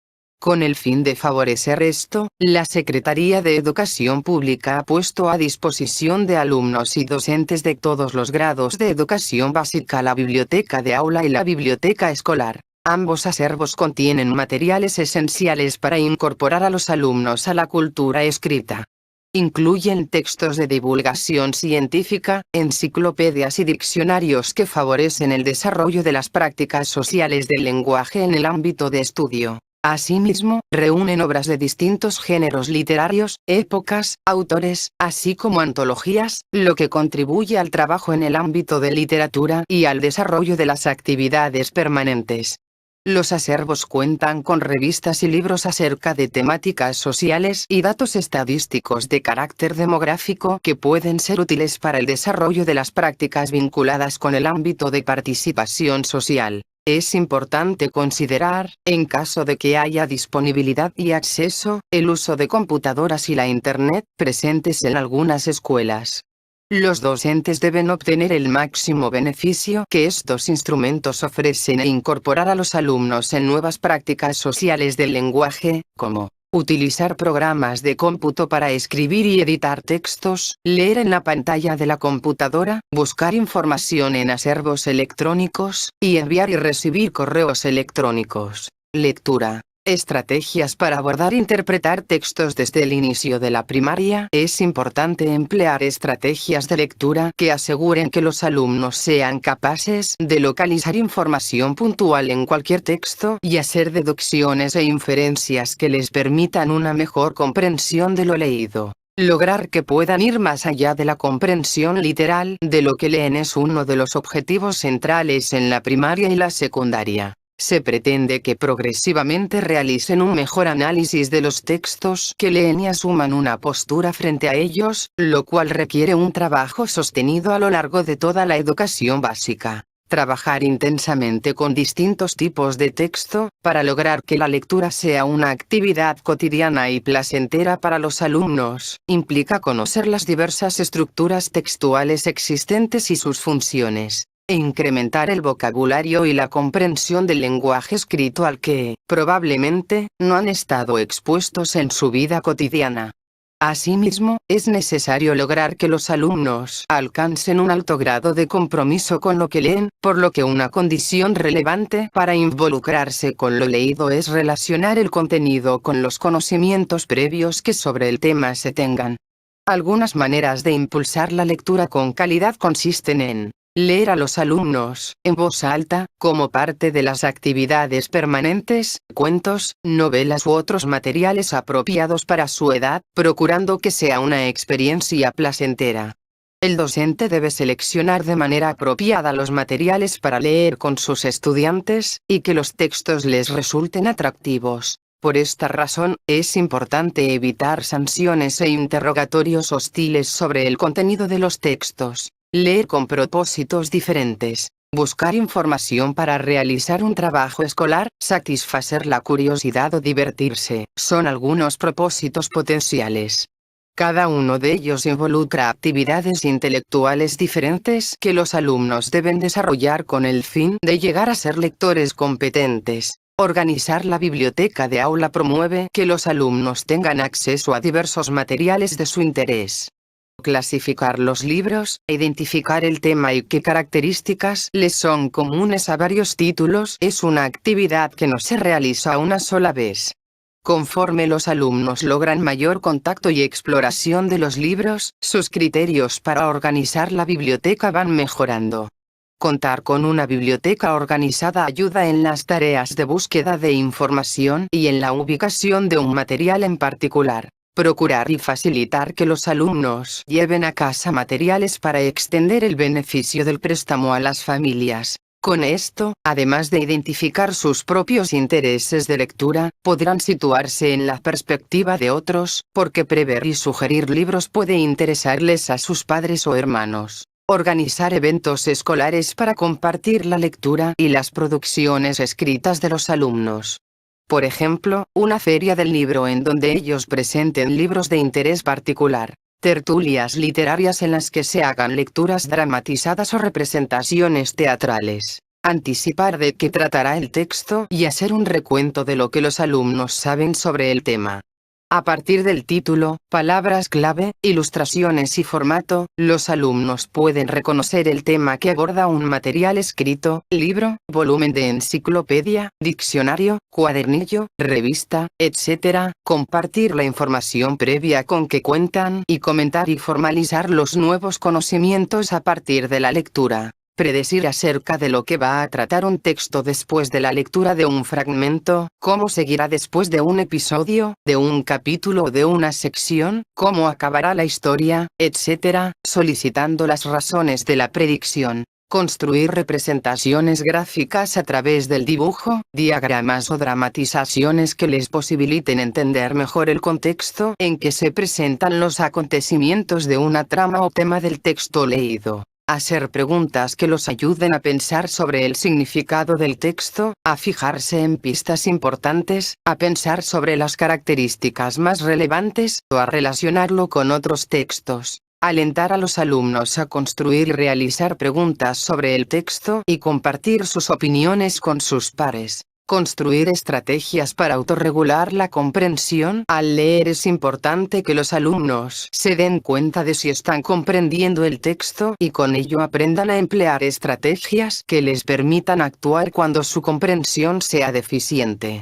Con el fin de favorecer esto, la Secretaría de Educación Pública ha puesto a disposición de alumnos y docentes de todos los grados de educación básica la biblioteca de aula y la biblioteca escolar. Ambos acervos contienen materiales esenciales para incorporar a los alumnos a la cultura escrita. Incluyen textos de divulgación científica, enciclopedias y diccionarios que favorecen el desarrollo de las prácticas sociales del lenguaje en el ámbito de estudio. Asimismo, reúnen obras de distintos géneros literarios, épocas, autores, así como antologías, lo que contribuye al trabajo en el ámbito de literatura y al desarrollo de las actividades permanentes. Los acervos cuentan con revistas y libros acerca de temáticas sociales y datos estadísticos de carácter demográfico que pueden ser útiles para el desarrollo de las prácticas vinculadas con el ámbito de participación social. Es importante considerar, en caso de que haya disponibilidad y acceso, el uso de computadoras y la Internet presentes en algunas escuelas. Los docentes deben obtener el máximo beneficio que estos instrumentos ofrecen e incorporar a los alumnos en nuevas prácticas sociales del lenguaje, como utilizar programas de cómputo para escribir y editar textos, leer en la pantalla de la computadora, buscar información en acervos electrónicos, y enviar y recibir correos electrónicos. Lectura. Estrategias para abordar e interpretar textos desde el inicio de la primaria. Es importante emplear estrategias de lectura que aseguren que los alumnos sean capaces de localizar información puntual en cualquier texto y hacer deducciones e inferencias que les permitan una mejor comprensión de lo leído. Lograr que puedan ir más allá de la comprensión literal de lo que leen es uno de los objetivos centrales en la primaria y la secundaria. Se pretende que progresivamente realicen un mejor análisis de los textos que leen y asuman una postura frente a ellos, lo cual requiere un trabajo sostenido a lo largo de toda la educación básica. Trabajar intensamente con distintos tipos de texto, para lograr que la lectura sea una actividad cotidiana y placentera para los alumnos, implica conocer las diversas estructuras textuales existentes y sus funciones. Incrementar el vocabulario y la comprensión del lenguaje escrito al que, probablemente, no han estado expuestos en su vida cotidiana. Asimismo, es necesario lograr que los alumnos alcancen un alto grado de compromiso con lo que leen, por lo que una condición relevante para involucrarse con lo leído es relacionar el contenido con los conocimientos previos que sobre el tema se tengan. Algunas maneras de impulsar la lectura con calidad consisten en leer a los alumnos, en voz alta, como parte de las actividades permanentes, cuentos, novelas u otros materiales apropiados para su edad, procurando que sea una experiencia placentera. El docente debe seleccionar de manera apropiada los materiales para leer con sus estudiantes, y que los textos les resulten atractivos. Por esta razón, es importante evitar sanciones e interrogatorios hostiles sobre el contenido de los textos. Leer con propósitos diferentes. Buscar información para realizar un trabajo escolar, satisfacer la curiosidad o divertirse, son algunos propósitos potenciales. Cada uno de ellos involucra actividades intelectuales diferentes que los alumnos deben desarrollar con el fin de llegar a ser lectores competentes. Organizar la biblioteca de aula promueve que los alumnos tengan acceso a diversos materiales de su interés. Clasificar los libros, identificar el tema y qué características les son comunes a varios títulos es una actividad que no se realiza una sola vez. Conforme los alumnos logran mayor contacto y exploración de los libros, sus criterios para organizar la biblioteca van mejorando. Contar con una biblioteca organizada ayuda en las tareas de búsqueda de información y en la ubicación de un material en particular. Procurar y facilitar que los alumnos lleven a casa materiales para extender el beneficio del préstamo a las familias. Con esto, además de identificar sus propios intereses de lectura, podrán situarse en la perspectiva de otros, porque prever y sugerir libros puede interesarles a sus padres o hermanos. Organizar eventos escolares para compartir la lectura y las producciones escritas de los alumnos. Por ejemplo, una feria del libro en donde ellos presenten libros de interés particular. Tertulias literarias en las que se hagan lecturas dramatizadas o representaciones teatrales. Anticipar de qué tratará el texto y hacer un recuento de lo que los alumnos saben sobre el tema. A partir del título, palabras clave, ilustraciones y formato, los alumnos pueden reconocer el tema que aborda un material escrito, libro, volumen de enciclopedia, diccionario, cuadernillo, revista, etc. Compartir la información previa con que cuentan y comentar y formalizar los nuevos conocimientos a partir de la lectura. Predecir acerca de lo que va a tratar un texto después de la lectura de un fragmento, cómo seguirá después de un episodio, de un capítulo o de una sección, cómo acabará la historia, etc., solicitando las razones de la predicción. Construir representaciones gráficas a través del dibujo, diagramas o dramatizaciones que les posibiliten entender mejor el contexto en que se presentan los acontecimientos de una trama o tema del texto leído. Hacer preguntas que los ayuden a pensar sobre el significado del texto, a fijarse en pistas importantes, a pensar sobre las características más relevantes, o a relacionarlo con otros textos. Alentar a los alumnos a construir y realizar preguntas sobre el texto y compartir sus opiniones con sus pares. Construir estrategias para autorregular la comprensión. Al leer es importante que los alumnos se den cuenta de si están comprendiendo el texto y con ello aprendan a emplear estrategias que les permitan actuar cuando su comprensión sea deficiente.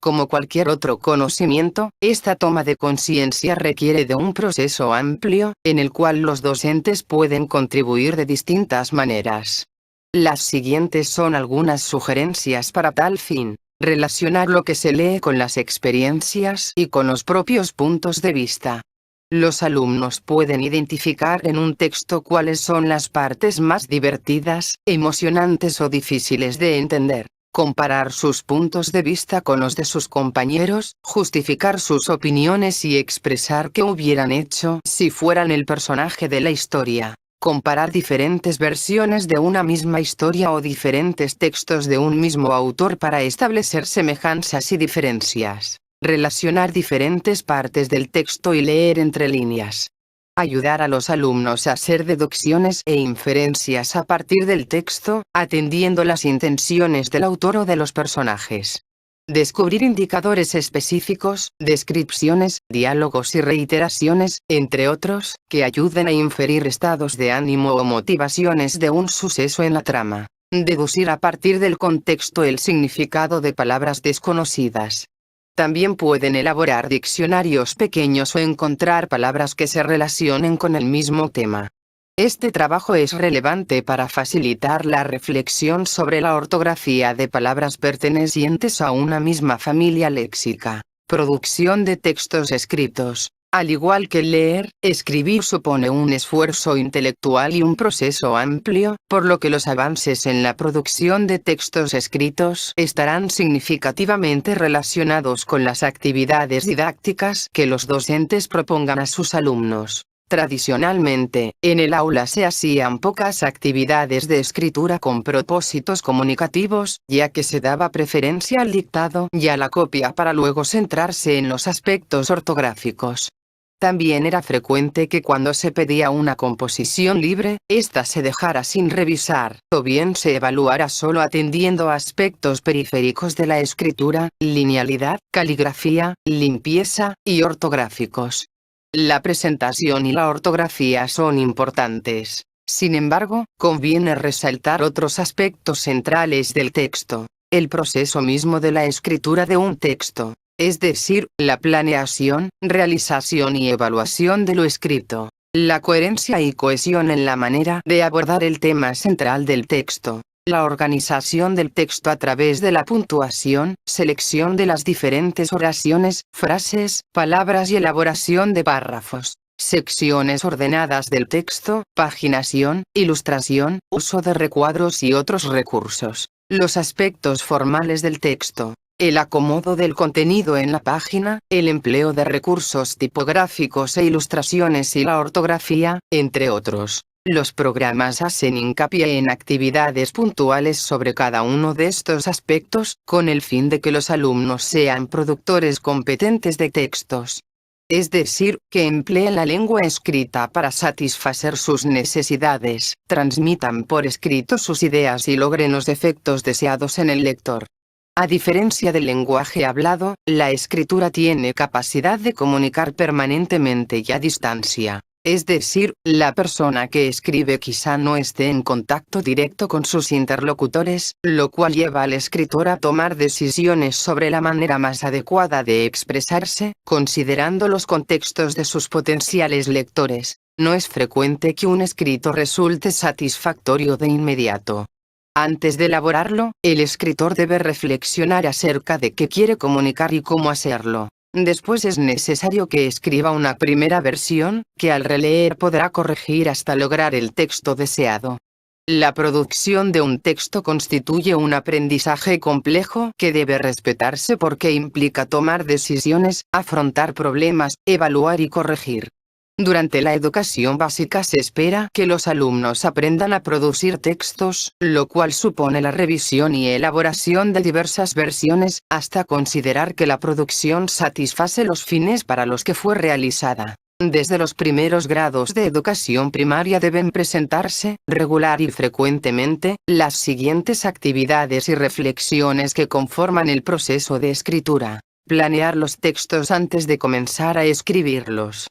Como cualquier otro conocimiento, esta toma de conciencia requiere de un proceso amplio, en el cual los docentes pueden contribuir de distintas maneras. Las siguientes son algunas sugerencias para tal fin. Relacionar lo que se lee con las experiencias y con los propios puntos de vista. Los alumnos pueden identificar en un texto cuáles son las partes más divertidas, emocionantes o difíciles de entender. Comparar sus puntos de vista con los de sus compañeros, justificar sus opiniones y expresar qué hubieran hecho si fueran el personaje de la historia. Comparar diferentes versiones de una misma historia o diferentes textos de un mismo autor para establecer semejanzas y diferencias. Relacionar diferentes partes del texto y leer entre líneas. Ayudar a los alumnos a hacer deducciones e inferencias a partir del texto, atendiendo las intenciones del autor o de los personajes. Descubrir indicadores específicos, descripciones, diálogos y reiteraciones, entre otros, que ayuden a inferir estados de ánimo o motivaciones de un suceso en la trama. Deducir a partir del contexto el significado de palabras desconocidas. También pueden elaborar diccionarios pequeños o encontrar palabras que se relacionen con el mismo tema. Este trabajo es relevante para facilitar la reflexión sobre la ortografía de palabras pertenecientes a una misma familia léxica. Producción de textos escritos. Al igual que leer, escribir supone un esfuerzo intelectual y un proceso amplio, por lo que los avances en la producción de textos escritos estarán significativamente relacionados con las actividades didácticas que los docentes propongan a sus alumnos. Tradicionalmente, en el aula se hacían pocas actividades de escritura con propósitos comunicativos, ya que se daba preferencia al dictado y a la copia para luego centrarse en los aspectos ortográficos. También era frecuente que cuando se pedía una composición libre, ésta se dejara sin revisar, o bien se evaluara solo atendiendo a aspectos periféricos de la escritura, linealidad, caligrafía, limpieza, y ortográficos. La presentación y la ortografía son importantes. Sin embargo, conviene resaltar otros aspectos centrales del texto. El proceso mismo de la escritura de un texto. Es decir, la planeación, realización y evaluación de lo escrito. La coherencia y cohesión en la manera de abordar el tema central del texto. La organización del texto a través de la puntuación, selección de las diferentes oraciones, frases, palabras y elaboración de párrafos. Secciones ordenadas del texto, paginación, ilustración, uso de recuadros y otros recursos. Los aspectos formales del texto. El acomodo del contenido en la página, el empleo de recursos tipográficos e ilustraciones y la ortografía, entre otros. Los programas hacen hincapié en actividades puntuales sobre cada uno de estos aspectos, con el fin de que los alumnos sean productores competentes de textos. Es decir, que empleen la lengua escrita para satisfacer sus necesidades, transmitan por escrito sus ideas y logren los efectos deseados en el lector. A diferencia del lenguaje hablado, la escritura tiene capacidad de comunicar permanentemente y a distancia. Es decir, la persona que escribe quizá no esté en contacto directo con sus interlocutores, lo cual lleva al escritor a tomar decisiones sobre la manera más adecuada de expresarse, considerando los contextos de sus potenciales lectores. No es frecuente que un escrito resulte satisfactorio de inmediato. Antes de elaborarlo, el escritor debe reflexionar acerca de qué quiere comunicar y cómo hacerlo. Después es necesario que escriba una primera versión, que al releer podrá corregir hasta lograr el texto deseado. La producción de un texto constituye un aprendizaje complejo que debe respetarse porque implica tomar decisiones, afrontar problemas, evaluar y corregir. Durante la educación básica se espera que los alumnos aprendan a producir textos, lo cual supone la revisión y elaboración de diversas versiones, hasta considerar que la producción satisface los fines para los que fue realizada. Desde los primeros grados de educación primaria deben presentarse, regular y frecuentemente, las siguientes actividades y reflexiones que conforman el proceso de escritura. Planear los textos antes de comenzar a escribirlos.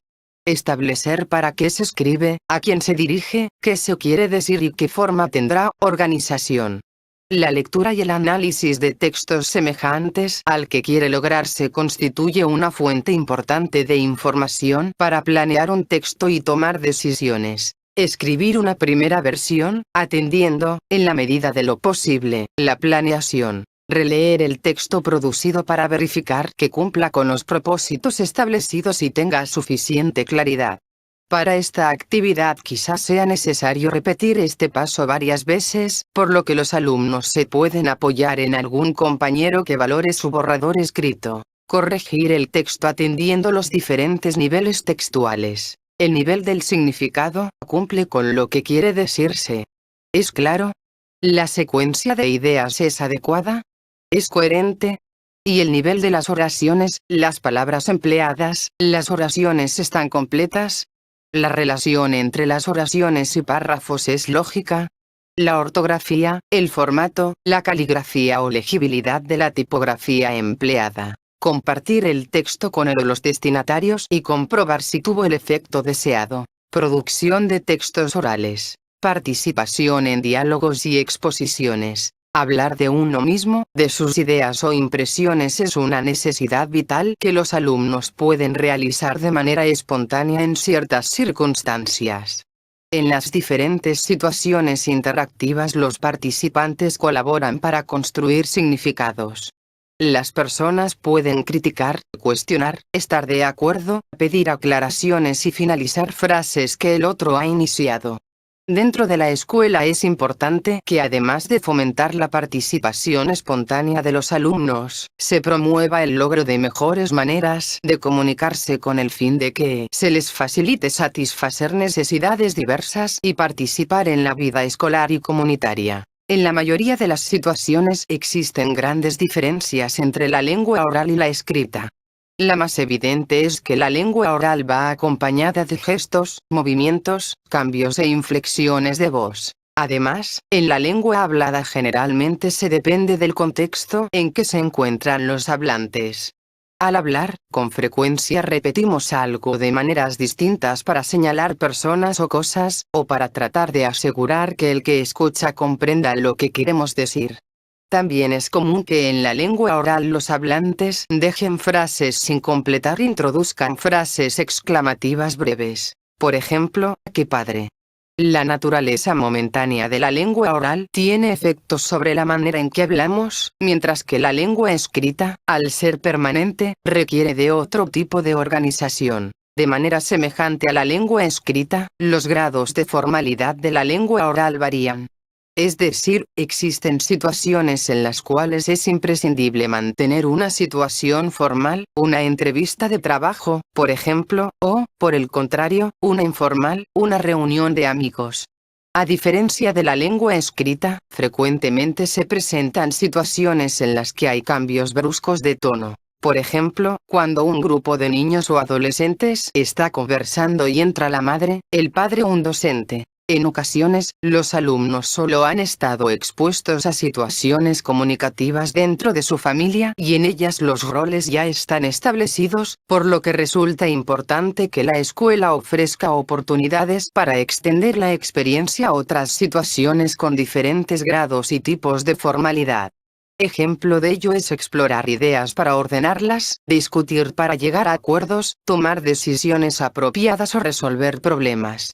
Establecer para qué se escribe, a quién se dirige, qué se quiere decir y qué forma tendrá. Organización. La lectura y el análisis de textos semejantes al que quiere lograrse constituye una fuente importante de información para planear un texto y tomar decisiones. Escribir una primera versión, atendiendo, en la medida de lo posible, la planeación. Releer el texto producido para verificar que cumpla con los propósitos establecidos y tenga suficiente claridad. Para esta actividad quizás sea necesario repetir este paso varias veces, por lo que los alumnos se pueden apoyar en algún compañero que valore su borrador escrito. Corregir el texto atendiendo los diferentes niveles textuales. El nivel del significado cumple con lo que quiere decirse. ¿Es claro? ¿La secuencia de ideas es adecuada? ¿Es coherente? Y el nivel de las oraciones, las palabras empleadas, las oraciones están completas. La relación entre las oraciones y párrafos es lógica. La ortografía, el formato, la caligrafía o legibilidad de la tipografía empleada. Compartir el texto con él o los destinatarios y comprobar si tuvo el efecto deseado. Producción de textos orales. Participación en diálogos y exposiciones. Hablar de uno mismo, de sus ideas o impresiones es una necesidad vital que los alumnos pueden realizar de manera espontánea en ciertas circunstancias. En las diferentes situaciones interactivas los participantes colaboran para construir significados. Las personas pueden criticar, cuestionar, estar de acuerdo, pedir aclaraciones y finalizar frases que el otro ha iniciado. Dentro de la escuela es importante que además de fomentar la participación espontánea de los alumnos, se promueva el logro de mejores maneras de comunicarse con el fin de que se les facilite satisfacer necesidades diversas y participar en la vida escolar y comunitaria. En la mayoría de las situaciones existen grandes diferencias entre la lengua oral y la escrita. La más evidente es que la lengua oral va acompañada de gestos, movimientos, cambios e inflexiones de voz. Además, en la lengua hablada generalmente se depende del contexto en que se encuentran los hablantes. Al hablar, con frecuencia repetimos algo de maneras distintas para señalar personas o cosas, o para tratar de asegurar que el que escucha comprenda lo que queremos decir. También es común que en la lengua oral los hablantes dejen frases sin completar e introduzcan frases exclamativas breves. Por ejemplo, ¡qué padre! La naturaleza momentánea de la lengua oral tiene efectos sobre la manera en que hablamos, mientras que la lengua escrita, al ser permanente, requiere de otro tipo de organización. De manera semejante a la lengua escrita, los grados de formalidad de la lengua oral varían. Es decir, existen situaciones en las cuales es imprescindible mantener una situación formal, una entrevista de trabajo, por ejemplo, o, por el contrario, una informal, una reunión de amigos. A diferencia de la lengua escrita, frecuentemente se presentan situaciones en las que hay cambios bruscos de tono. Por ejemplo, cuando un grupo de niños o adolescentes está conversando y entra la madre, el padre o un docente. En ocasiones, los alumnos solo han estado expuestos a situaciones comunicativas dentro de su familia y en ellas los roles ya están establecidos, por lo que resulta importante que la escuela ofrezca oportunidades para extender la experiencia a otras situaciones con diferentes grados y tipos de formalidad. Ejemplo de ello es explorar ideas para ordenarlas, discutir para llegar a acuerdos, tomar decisiones apropiadas o resolver problemas.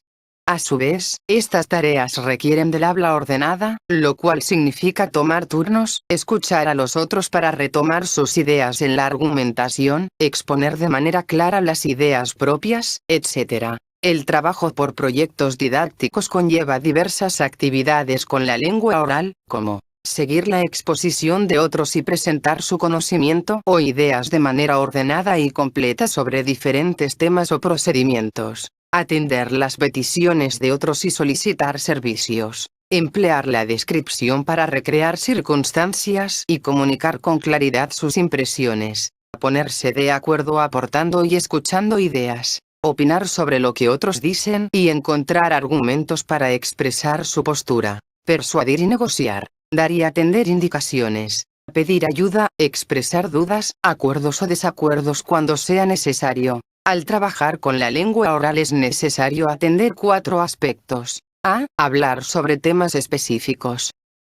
A su vez, estas tareas requieren del habla ordenada, lo cual significa tomar turnos, escuchar a los otros para retomar sus ideas en la argumentación, exponer de manera clara las ideas propias, etc. El trabajo por proyectos didácticos conlleva diversas actividades con la lengua oral, como seguir la exposición de otros y presentar su conocimiento o ideas de manera ordenada y completa sobre diferentes temas o procedimientos, atender las peticiones de otros y solicitar servicios, emplear la descripción para recrear circunstancias y comunicar con claridad sus impresiones, ponerse de acuerdo aportando y escuchando ideas, opinar sobre lo que otros dicen y encontrar argumentos para expresar su postura, persuadir y negociar, dar y atender indicaciones, pedir ayuda, expresar dudas, acuerdos o desacuerdos cuando sea necesario. Al trabajar con la lengua oral es necesario atender 4 aspectos. A. Hablar sobre temas específicos.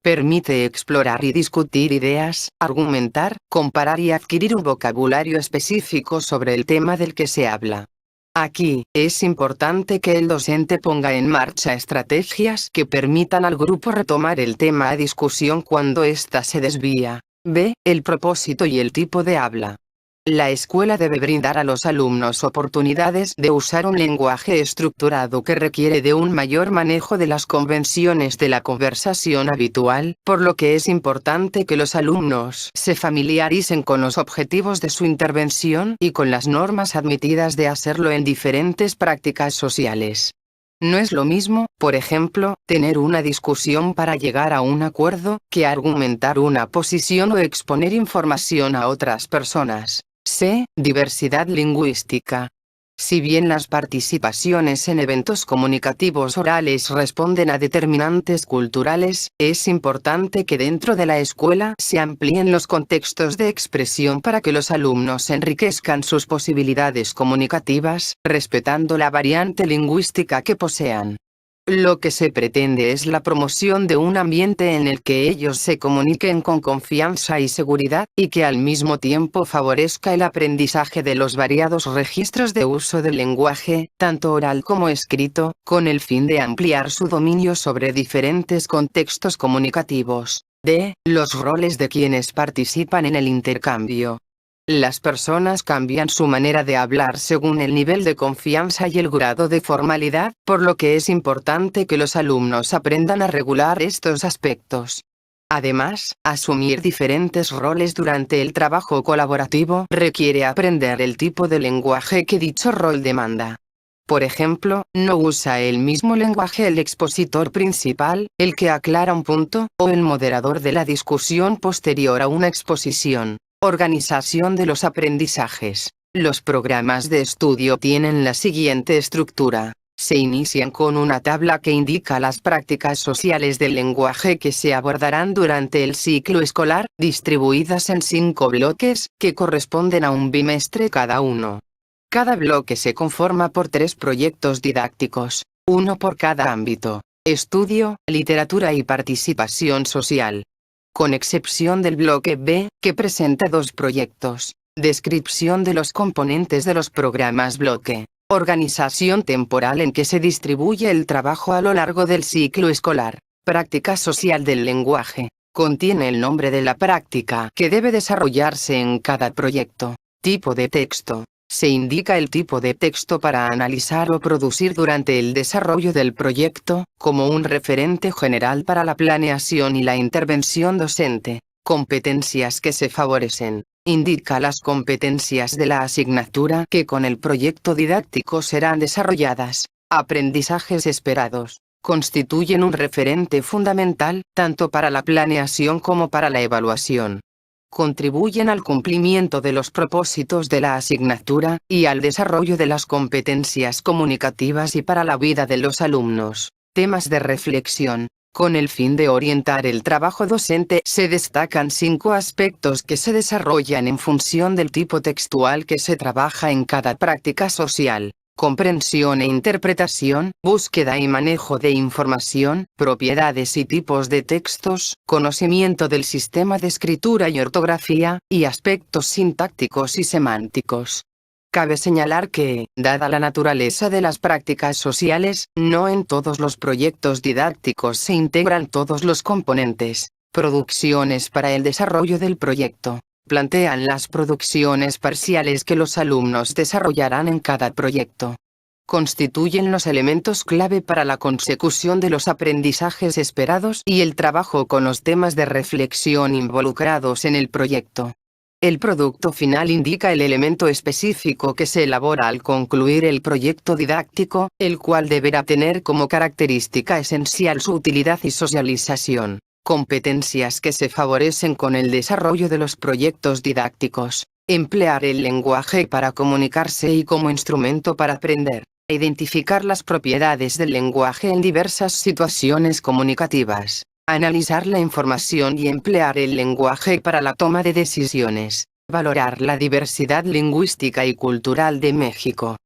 Permite explorar y discutir ideas, argumentar, comparar y adquirir un vocabulario específico sobre el tema del que se habla. Aquí, es importante que el docente ponga en marcha estrategias que permitan al grupo retomar el tema a discusión cuando ésta se desvía. B. El propósito y el tipo de habla. La escuela debe brindar a los alumnos oportunidades de usar un lenguaje estructurado que requiere de un mayor manejo de las convenciones de la conversación habitual, por lo que es importante que los alumnos se familiaricen con los objetivos de su intervención y con las normas admitidas de hacerlo en diferentes prácticas sociales. No es lo mismo, por ejemplo, tener una discusión para llegar a un acuerdo, que argumentar una posición o exponer información a otras personas. C. Diversidad lingüística. Si bien las participaciones en eventos comunicativos orales responden a determinantes culturales, es importante que dentro de la escuela se amplíen los contextos de expresión para que los alumnos enriquezcan sus posibilidades comunicativas, respetando la variante lingüística que posean. Lo que se pretende es la promoción de un ambiente en el que ellos se comuniquen con confianza y seguridad, y que al mismo tiempo favorezca el aprendizaje de los variados registros de uso del lenguaje, tanto oral como escrito, con el fin de ampliar su dominio sobre diferentes contextos comunicativos. D. Los roles de quienes participan en el intercambio. Las personas cambian su manera de hablar según el nivel de confianza y el grado de formalidad, por lo que es importante que los alumnos aprendan a regular estos aspectos. Además, asumir diferentes roles durante el trabajo colaborativo requiere aprender el tipo de lenguaje que dicho rol demanda. Por ejemplo, no usa el mismo lenguaje el expositor principal, el que aclara un punto, o el moderador de la discusión posterior a una exposición. Organización de los aprendizajes. Los programas de estudio tienen la siguiente estructura. Se inician con una tabla que indica las prácticas sociales del lenguaje que se abordarán durante el ciclo escolar, distribuidas en 5 bloques, que corresponden a un bimestre cada uno. Cada bloque se conforma por 3 proyectos didácticos, uno por cada ámbito: estudio, literatura y participación social. Con excepción del bloque B, que presenta 2 proyectos: descripción de los componentes de los programas bloque, organización temporal en que se distribuye el trabajo a lo largo del ciclo escolar, práctica social del lenguaje, contiene el nombre de la práctica que debe desarrollarse en cada proyecto, tipo de texto. Se indica el tipo de texto para analizar o producir durante el desarrollo del proyecto, como un referente general para la planeación y la intervención docente. Competencias que se favorecen. Indica las competencias de la asignatura que con el proyecto didáctico serán desarrolladas. Aprendizajes esperados. Constituyen un referente fundamental, tanto para la planeación como para la evaluación. Contribuyen al cumplimiento de los propósitos de la asignatura, y al desarrollo de las competencias comunicativas y para la vida de los alumnos. Temas de reflexión. Con el fin de orientar el trabajo docente, se destacan 5 aspectos que se desarrollan en función del tipo textual que se trabaja en cada práctica social: comprensión e interpretación, búsqueda y manejo de información, propiedades y tipos de textos, conocimiento del sistema de escritura y ortografía, y aspectos sintácticos y semánticos. Cabe señalar que, dada la naturaleza de las prácticas sociales, no en todos los proyectos didácticos se integran todos los componentes. Producciones para el desarrollo del proyecto. Plantean las producciones parciales que los alumnos desarrollarán en cada proyecto. constituyen los elementos clave para la consecución de los aprendizajes esperados y el trabajo con los temas de reflexión involucrados en el proyecto. El producto final indica el elemento específico que se elabora al concluir el proyecto didáctico, el cual deberá tener como característica esencial su utilidad y socialización, competencias que se favorecen con el desarrollo de los proyectos didácticos, emplear el lenguaje para comunicarse y como instrumento para aprender, identificar las propiedades del lenguaje en diversas situaciones comunicativas, analizar la información y emplear el lenguaje para la toma de decisiones, valorar la diversidad lingüística y cultural de México,